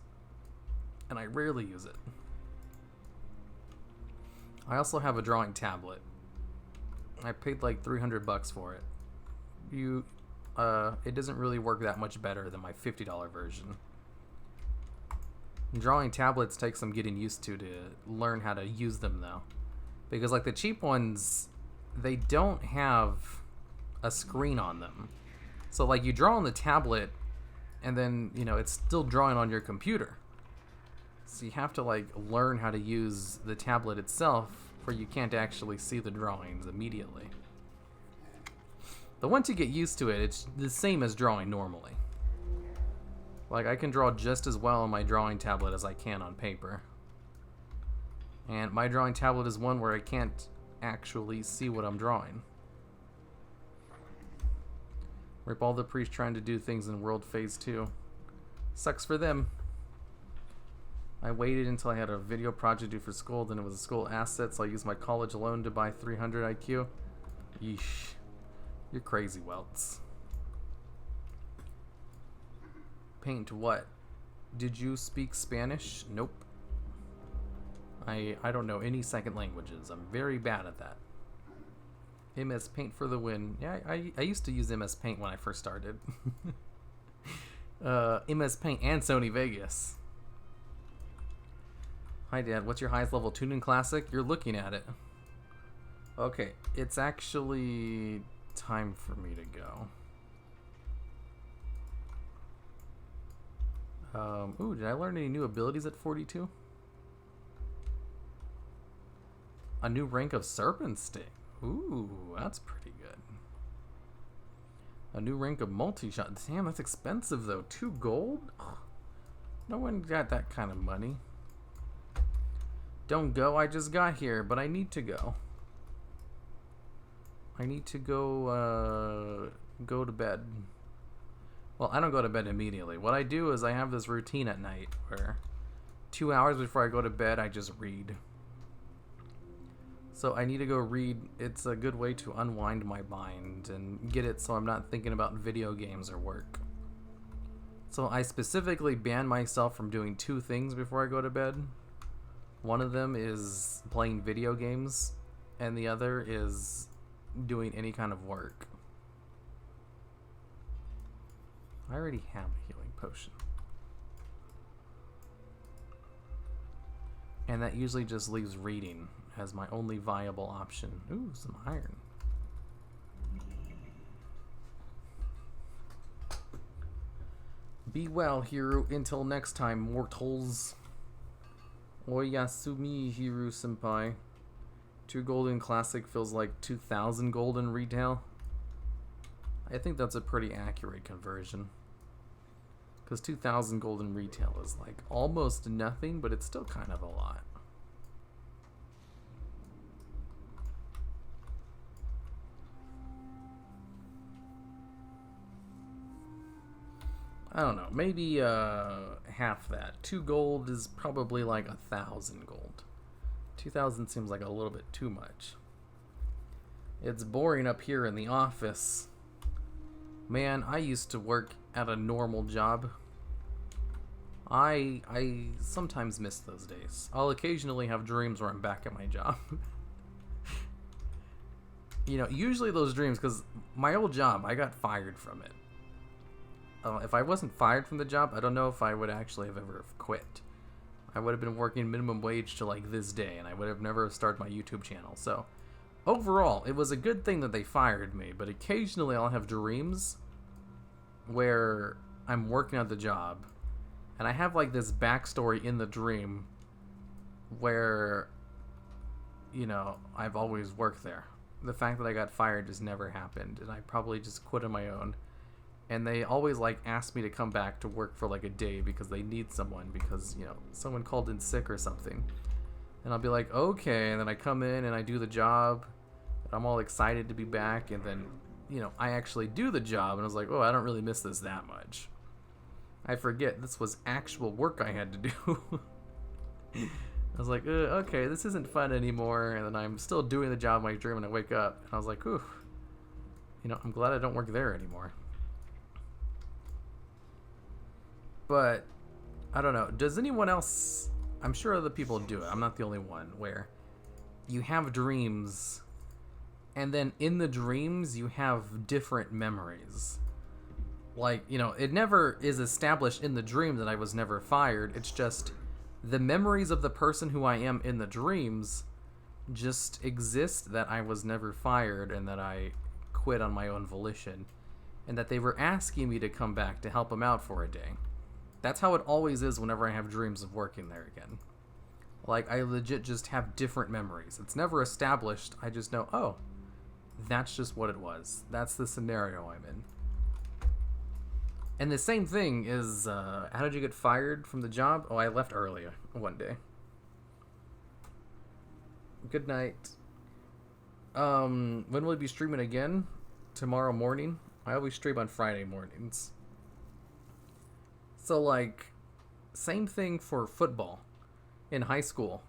and I rarely use it. I also have a drawing tablet. I paid like $300 for it. It doesn't really work that much better than my $50 version. Drawing tablets take some getting used to learn how to use them though. Because like the cheap ones, they don't have a screen on them. So like you draw on the tablet and then, you know, it's still drawing on your computer. So you have to like learn how to use the tablet itself where you can't actually see the drawings immediately. But once you get used to it, it's the same as drawing normally. Like, I can draw just as well on my drawing tablet as I can on paper. And my drawing tablet is one where I can't actually see what I'm drawing. Rip all the priests trying to do things in World Phase 2. Sucks for them. I waited until I had a video project due for school, then it was a school asset, so I used my college loan to buy 300 IQ. Yeesh. You're crazy, Welts. Paint what? Did you speak Spanish? Nope. I don't know any second languages. I'm very bad at that. MS Paint for the win. Yeah, I used to use MS Paint when I first started. MS Paint and Sony Vegas. Hi, Dad. What's your highest level tuning classic? You're looking at it. Okay, it's actually time for me to go. Ooh, did I learn any new abilities at 42? A new rank of Serpent Sting. Ooh, that's pretty good. A new rank of multi-shot. Damn, that's expensive though. 2 gold? Ugh. No one got that kind of money. Don't go, I just got here, but I need to go. I need to go to bed. Well, I don't go to bed immediately. What I do is I have this routine at night where 2 hours before I go to bed, I just read. So I need to go read. It's a good way to unwind my mind and get it so I'm not thinking about video games or work. So I specifically ban myself from doing 2 things before I go to bed. One of them is playing video games, and the other is doing any kind of work. I already have a healing potion. And that usually just leaves reading as my only viable option. Ooh, some iron. Be well, hero. Until next time, mortals. Oyasumi Hiru Senpai. 2 golden classic feels like 2,000 golden retail. I think that's a pretty accurate conversion. Because 2,000 golden retail is like almost nothing, but it's still kind of a lot. I don't know, maybe half that. 2 gold is probably like 1,000 gold. 2,000 seems like a little bit too much. It's boring up here in the office. Man, I used to work at a normal job. I sometimes miss those days. I'll occasionally have dreams where I'm back at my job. You know, usually those dreams, because my old job, I got fired from it. If I wasn't fired from the job, I don't know if I would actually have ever quit. I would have been working minimum wage to like this day, and I would have never started my YouTube channel. So, overall, it was a good thing that they fired me, but occasionally I'll have dreams where I'm working at the job, and I have like this backstory in the dream where, you know, I've always worked there. The fact that I got fired just never happened, and I probably just quit on my own. And they always like ask me to come back to work for like a day because they need someone, because, you know, someone called in sick or something. And I'll be like, okay, and then I come in and I do the job, and I'm all excited to be back, and then, you know, I actually do the job, and I was like, oh, I don't really miss this that much. I forget this was actual work I had to do. I was like, okay, this isn't fun anymore, and then I'm still doing the job in my dream, and I wake up, and I was like, ooh, you know, I'm glad I don't work there anymore. But, I don't know, does anyone else, I'm sure other people do it, I'm not the only one, where you have dreams, and then in the dreams, you have different memories. Like, you know, it never is established in the dream that I was never fired, it's just the memories of the person who I am in the dreams just exist, that I was never fired and that I quit on my own volition, and that they were asking me to come back to help them out for a day. That's how it always is whenever I have dreams of working there again. Like, I legit just have different memories. It's never established. I just know, oh, that's just what it was. That's the scenario I'm in. And the same thing is, how did you get fired from the job? Oh, I left early one day. Good night. When will you be streaming again? Tomorrow morning? I always stream on Friday mornings. So, like, same thing for football in high school.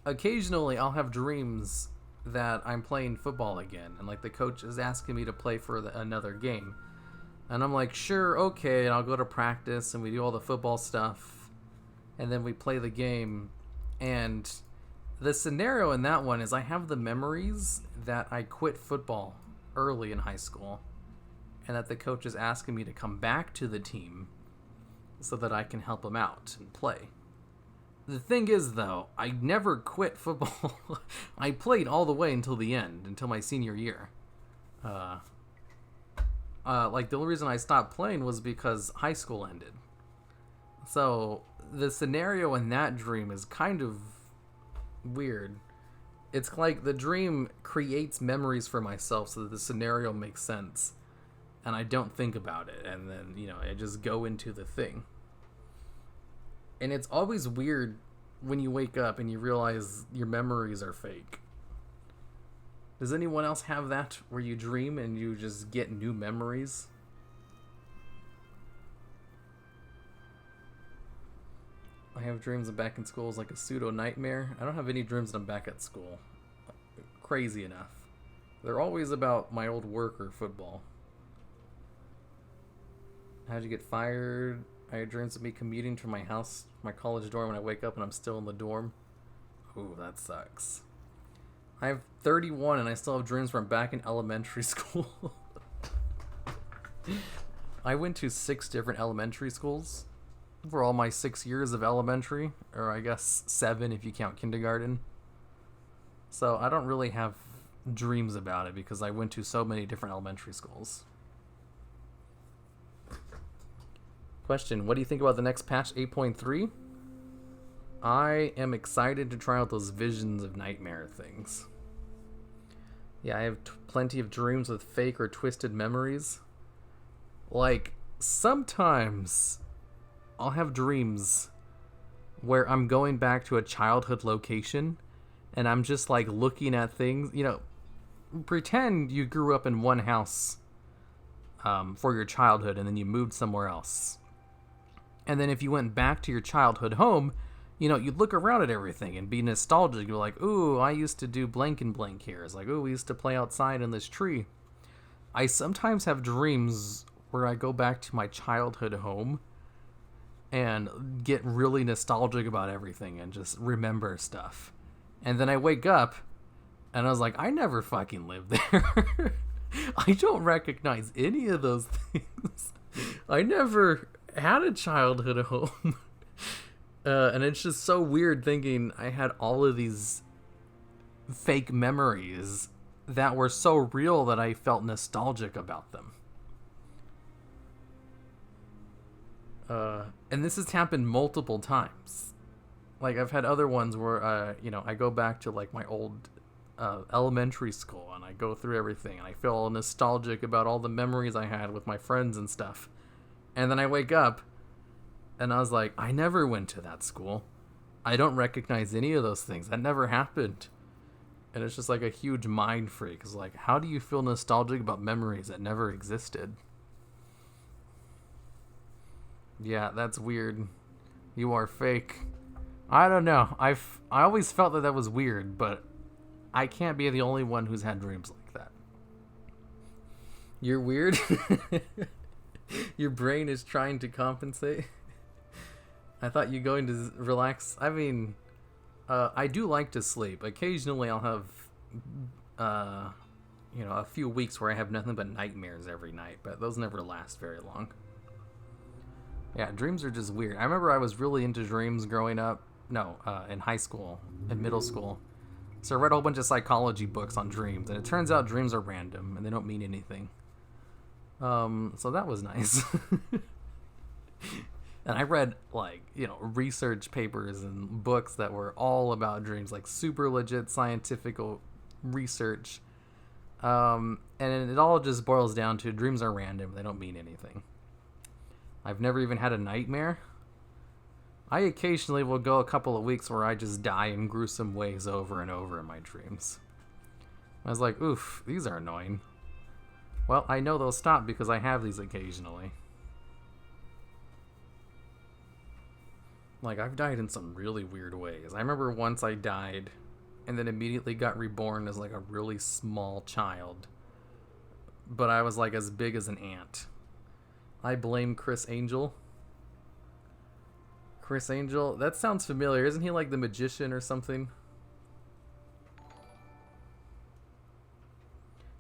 Occasionally, I'll have dreams that I'm playing football again, and, like, the coach is asking me to play for another game. And I'm like, sure, okay, and I'll go to practice, and we do all the football stuff, and then we play the game. And the scenario in that one is I have the memories that I quit football early in high school, and that the coach is asking me to come back to the team so that I can help him out and play. The thing is, though, I never quit football. I played all the way until the end, until my senior year. Like, the only reason I stopped playing was because high school ended. So, the scenario in that dream is kind of weird. It's like the dream creates memories for myself so that the scenario makes sense. And I don't think about it. And then, you know, I just go into the thing. And it's always weird when you wake up and you realize your memories are fake. Does anyone else have that, where you dream and you just get new memories? I have dreams I'm back in school is like a pseudo nightmare. I don't have any dreams that I'm back at school. Crazy enough. They're always about my old work or football. How'd you get fired? I had dreams of me commuting to my house, my college dorm, when I wake up and I'm still in the dorm. Ooh, that sucks. I have 31 and I still have dreams where I'm back in elementary school. I went to 6 different elementary schools for all my 6 years of elementary, or I guess 7 if you count kindergarten. So I don't really have dreams about it because I went to so many different elementary schools. Question, what do you think about the next patch 8.3? I am excited to try out those visions of nightmare things. Yeah, I have plenty of dreams with fake or twisted memories. Like, sometimes I'll have dreams where I'm going back to a childhood location and I'm just like looking at things. You know, pretend you grew up in one house for your childhood and then you moved somewhere else. And then if you went back to your childhood home, you'd look around at everything and be nostalgic. You're like, ooh, I used to do blank and blank here. It's like, ooh, we used to play outside in this tree. I sometimes have dreams where I go back to my childhood home and get really nostalgic about everything and just remember stuff. And then I wake up and I was like, I never fucking lived there. I don't recognize any of those things. I never had a childhood home. And it's just so weird thinking I had all of these fake memories that were so real that I felt nostalgic about them. And this has happened multiple times. Like, I've had other ones where, I go back to, like, my old elementary school, and I go through everything, and I feel nostalgic about all the memories I had with my friends and stuff. And then I wake up, and I was like, I never went to that school. I don't recognize any of those things. That never happened. And it's just like a huge mind freak. It's like, how do you feel nostalgic about memories that never existed? Yeah, that's weird. You are fake. I don't know. I always felt that was weird, but I can't be the only one who's had dreams like that. You're weird? Your brain is trying to compensate? I thought you going to relax. I mean, I do like to sleep. Occasionally I'll have, a few weeks where I have nothing but nightmares every night, but those never last very long. Yeah, dreams are just weird. I remember I was really into dreams growing up. No, in high school, in middle school. So I read a whole bunch of psychology books on dreams, and it turns out dreams are random, and they don't mean anything. So that was nice. And I read, research papers and books that were all about dreams, like super legit scientific research. And it all just boils down to dreams are random. They don't mean anything. I've never even had a nightmare. I occasionally will go a couple of weeks where I just die in gruesome ways over and over in my dreams. I was like, oof, these are annoying. Well, I know they'll stop because I have these occasionally. Like, I've died in some really weird ways. I remember once I died and then immediately got reborn as like a really small child. But I was like as big as an ant. I blame Chris Angel. Chris Angel? That sounds familiar. Isn't he like the magician or something?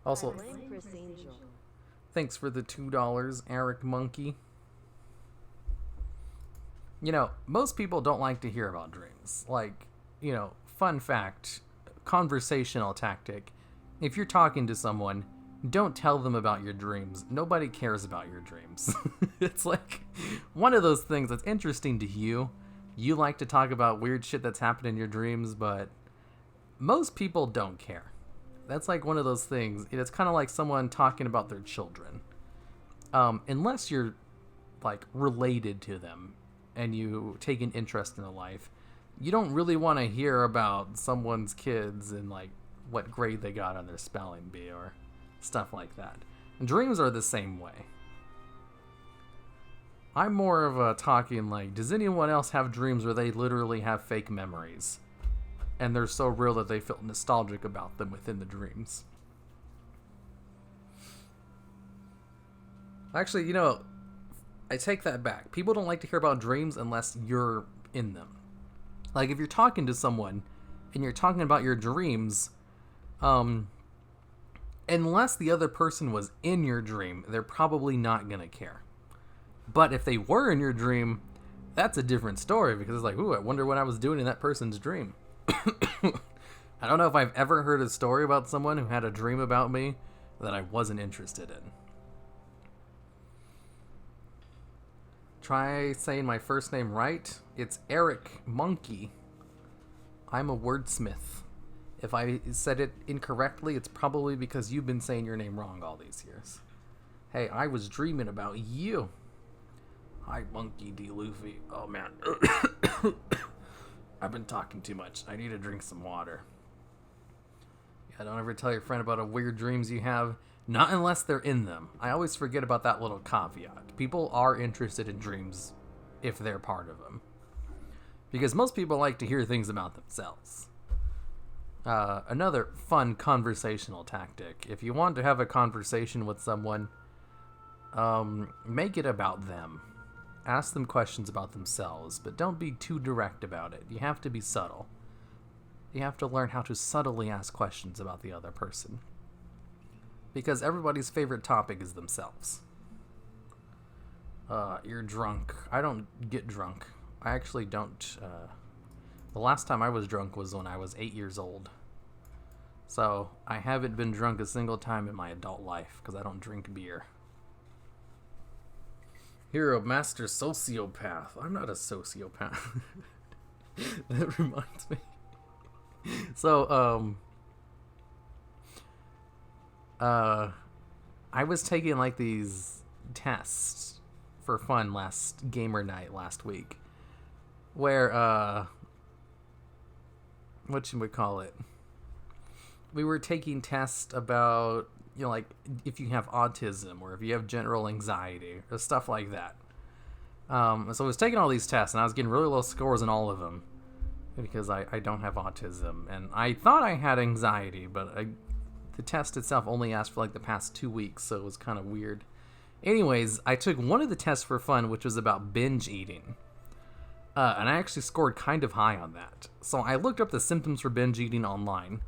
Also, Chris Angel. Thanks for the $2, Eric Monkey. Most people don't like to hear about dreams. Like, fun fact, conversational tactic. If you're talking to someone, don't tell them about your dreams. Nobody cares about your dreams. It's like one of those things that's interesting to you. You like to talk about weird shit that's happened in your dreams, but most people don't care. That's like one of those things. It's kind of like someone talking about their children. Unless you're like related to them and you take an interest in their life, you don't really want to hear about someone's kids and like what grade they got on their spelling bee or stuff like that. And dreams are the same way. I'm more of a talking like, does anyone else have dreams where they literally have fake memories? And they're so real that they feel nostalgic about them within the dreams. Actually, I take that back. People don't like to hear about dreams unless you're in them. Like, if you're talking to someone and you're talking about your dreams, unless the other person was in your dream, they're probably not going to care. But if they were in your dream, that's a different story, because it's like, ooh, I wonder what I was doing in that person's dream. I don't know if I've ever heard a story about someone who had a dream about me that I wasn't interested in. Try saying my first name right. It's Eric Monkey. I'm a wordsmith. If I said it incorrectly, it's probably because you've been saying your name wrong all these years. Hey, I was dreaming about you. Hi, Monkey D. Luffy. Oh, man. I've been talking too much. I need to drink some water. Yeah, don't ever tell your friend about a weird dreams you have. Not unless they're in them. I always forget about that little caveat. People are interested in dreams if they're part of them. Because most people like to hear things about themselves. Another fun conversational tactic. If you want to have a conversation with someone, make it about them. Ask them questions about themselves, but don't be too direct about it. You have to be subtle. You have to learn how to subtly ask questions about the other person. Because everybody's favorite topic is themselves. You're drunk. I don't get drunk. I actually don't. The last time I was drunk was when I was 8 years old. So, I haven't been drunk a single time in my adult life, because I don't drink beer. Hero Master Sociopath. I'm not a sociopath. That reminds me. So, I was taking, like, these tests for fun last gamer night last week. Where, whatchamacallit? We were taking tests about, you know, like, if you have autism or if you have general anxiety or stuff like that. So I was taking all these tests and I was getting really low scores in all of them because I don't have autism. And I thought I had anxiety, but the test itself only asked for like the past 2 weeks, so it was kind of weird. Anyways, I took one of the tests for fun, which was about binge eating. And I actually scored kind of high on that. So I looked up the symptoms for binge eating online,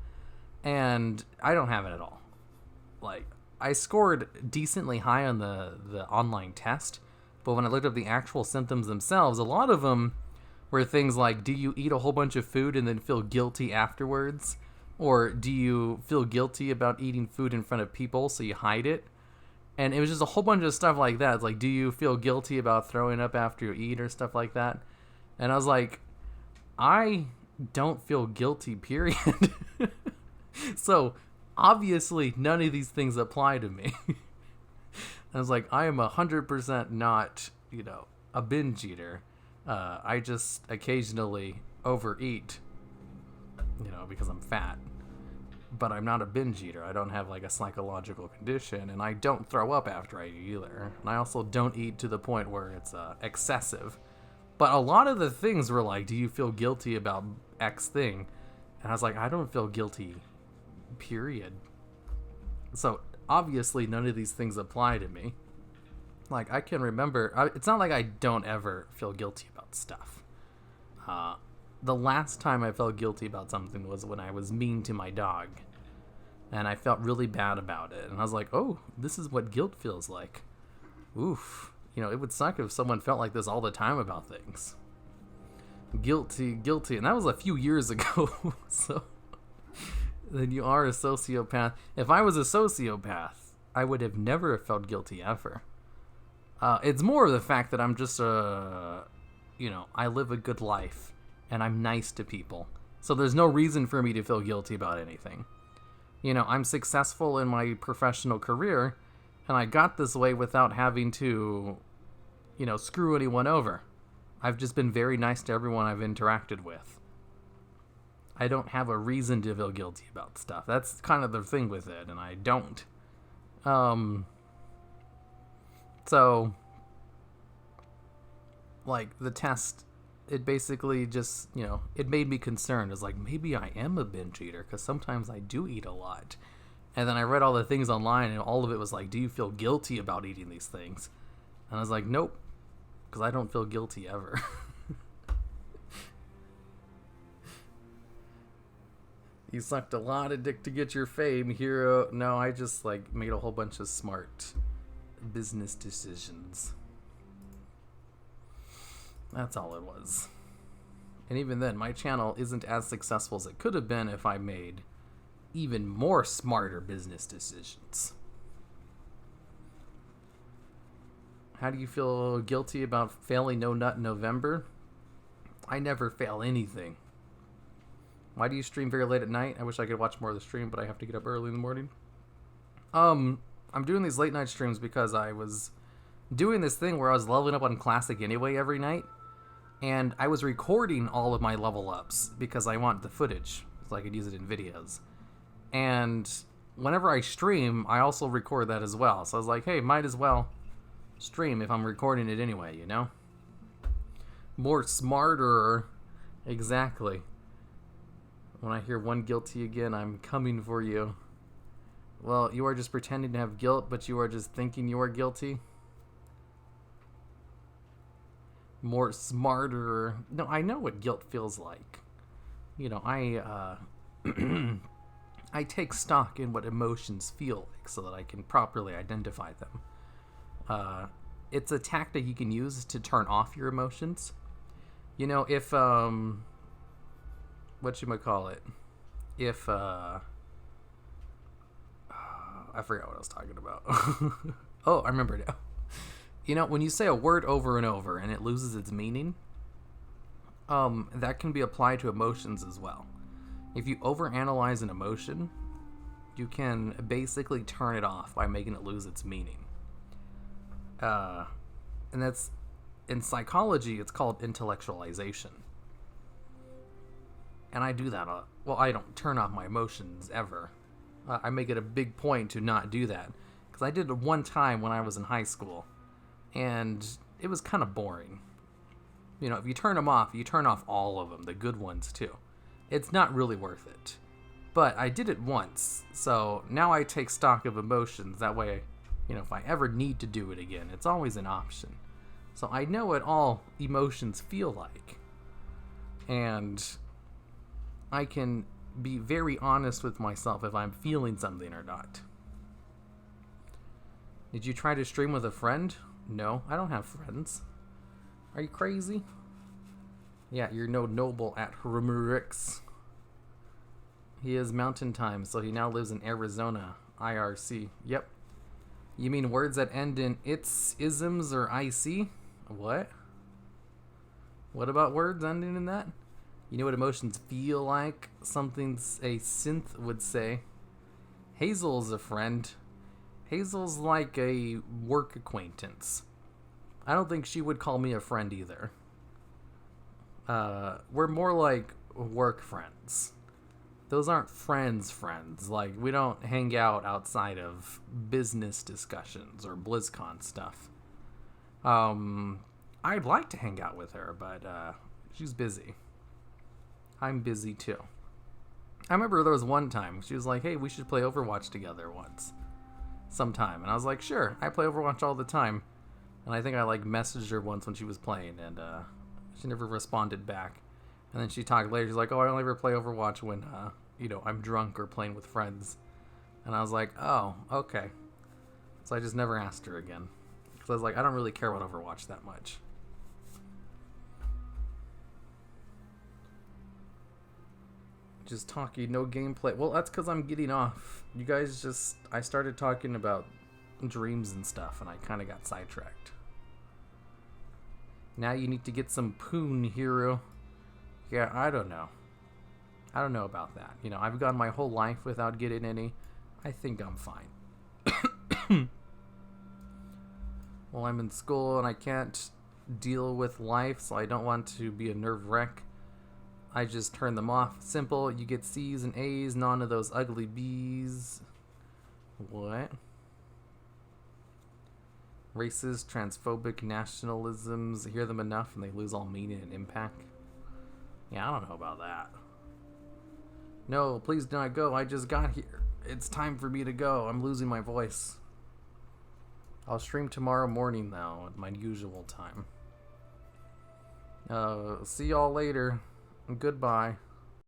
and I don't have it at all. Like, I scored decently high on the online test, but when I looked up the actual symptoms themselves, a lot of them were things like, do you eat a whole bunch of food and then feel guilty afterwards? Or do you feel guilty about eating food in front of people, so you hide it? And it was just a whole bunch of stuff like that. It's like, do you feel guilty about throwing up after you eat or stuff like that? And I was like, I don't feel guilty, period. So, obviously, none of these things apply to me. I was like, I am 100% not, you know, a binge eater. I just occasionally overeat, you know, because I'm fat. But I'm not a binge eater. I don't have, like, a psychological condition, and I don't throw up after I eat either. And I also don't eat to the point where it's excessive. But a lot of the things were like, do you feel guilty about X thing? And I was like, I don't feel guilty, period. So, obviously, none of these things apply to me. Like, I can remember, it's not like I don't ever feel guilty about stuff. The last time I felt guilty about something was when I was mean to my dog. And I felt really bad about it. And I was like, oh, this is what guilt feels like. Oof. You know, it would suck if someone felt like this all the time about things. Guilty. And that was a few years ago. So, then you are a sociopath. If I was a sociopath, I would have never felt guilty ever. It's more of the fact that I'm just you know, I live a good life. And I'm nice to people. So there's no reason for me to feel guilty about anything. You know, I'm successful in my professional career, and I got this way without having to, you know, screw anyone over. I've just been very nice to everyone I've interacted with. I don't have a reason to feel guilty about stuff. That's kind of the thing with it, and I don't. So, like, the test, it basically just, you know, it made me concerned. It's like, maybe I am a binge eater, because sometimes I do eat a lot. And then I read all the things online, and all of it was like, do you feel guilty about eating these things? And I was like, nope, because I don't feel guilty ever. You sucked a lot of dick to get your fame, hero. No, I just, like, made a whole bunch of smart business decisions. That's all it was. And even then, my channel isn't as successful as it could have been if I made even more smarter business decisions. How do you feel guilty about failing No Nut in November? I never fail anything. Why do you stream very late at night? I wish I could watch more of the stream, but I have to get up early in the morning. I'm doing these late night streams because I was doing this thing where I was leveling up on Classic anyway every night. And I was recording all of my level ups because I want the footage so I could use it in videos. And whenever I stream, I also record that as well. So I was like, hey, might as well stream if I'm recording it anyway, you know? More smarter Exactly. When I hear one guilty again, I'm coming for you. Well, you are just pretending to have guilt, but you are just thinking you are guilty. More smarter. No, I know what guilt feels like. You know, I take stock in what emotions feel like so that I can properly identify them. It's a tactic you can use to turn off your emotions. You know, if whatchamacallit, if I forgot what I was talking about. Oh, I remember now. You know, when you say a word over and over and it loses its meaning, that can be applied to emotions as well. If you overanalyze an emotion, you can basically turn it off by making it lose its meaning. And that's, in psychology, it's called intellectualization. And I do that. Well, I don't turn off my emotions ever. I make it a big point to not do that. Because I did it one time when I was in high school. And it was kind of boring. You know, if you turn them off, you turn off all of them, the good ones too. It's not really worth it. But I did it once, so now I take stock of emotions. That way, you know, if I ever need to do it again, it's always an option. So I know what all emotions feel like. And I can be very honest with myself if I'm feeling something or not. Did you try to stream with a friend? No, I don't have friends. Are you crazy? Yeah, you're no noble at Rumurix. He is mountain time, so he now lives in Arizona. IRC. Yep. You mean words that end in its, isms, or IC? What? What about words ending in that? You know what emotions feel like? Something a synth would say. Hazel's a friend. Hazel's like a work acquaintance. I don't think she would call me a friend either. We're more like work friends. Those aren't friends. Like, we don't hang out outside of business discussions or BlizzCon stuff. I'd like to hang out with her, but she's busy. I'm busy too. I remember there was one time she was like, hey, we should play Overwatch together sometime. And I was like, sure, I play Overwatch all the time. And I think I like messaged her once when she was playing, and she never responded back. And then she talked later. She's like, oh, I only ever play Overwatch when, you know, I'm drunk or playing with friends. And I was like, oh, okay. So I just never asked her again. Because I was like, I don't really care about Overwatch that much. Just talking, no gameplay. Well, that's because I'm getting off. You guys just... I started talking about dreams and stuff, and I kind of got sidetracked. Now you need to get some poon, hero. Yeah, I don't know. I don't know about that. You know, I've gone my whole life without getting any. I think I'm fine. Well, I'm in school and I can't deal with life, so I don't want to be a nerve wreck. I just turn them off. Simple. You get C's and A's, none of those ugly B's. What? Racist, transphobic nationalisms. Hear them enough and they lose all meaning and impact. Yeah, I don't know about that. No, please do not go. I just got here. It's time for me to go. I'm losing my voice. I'll stream tomorrow morning, though, at my usual time. See y'all later. Goodbye.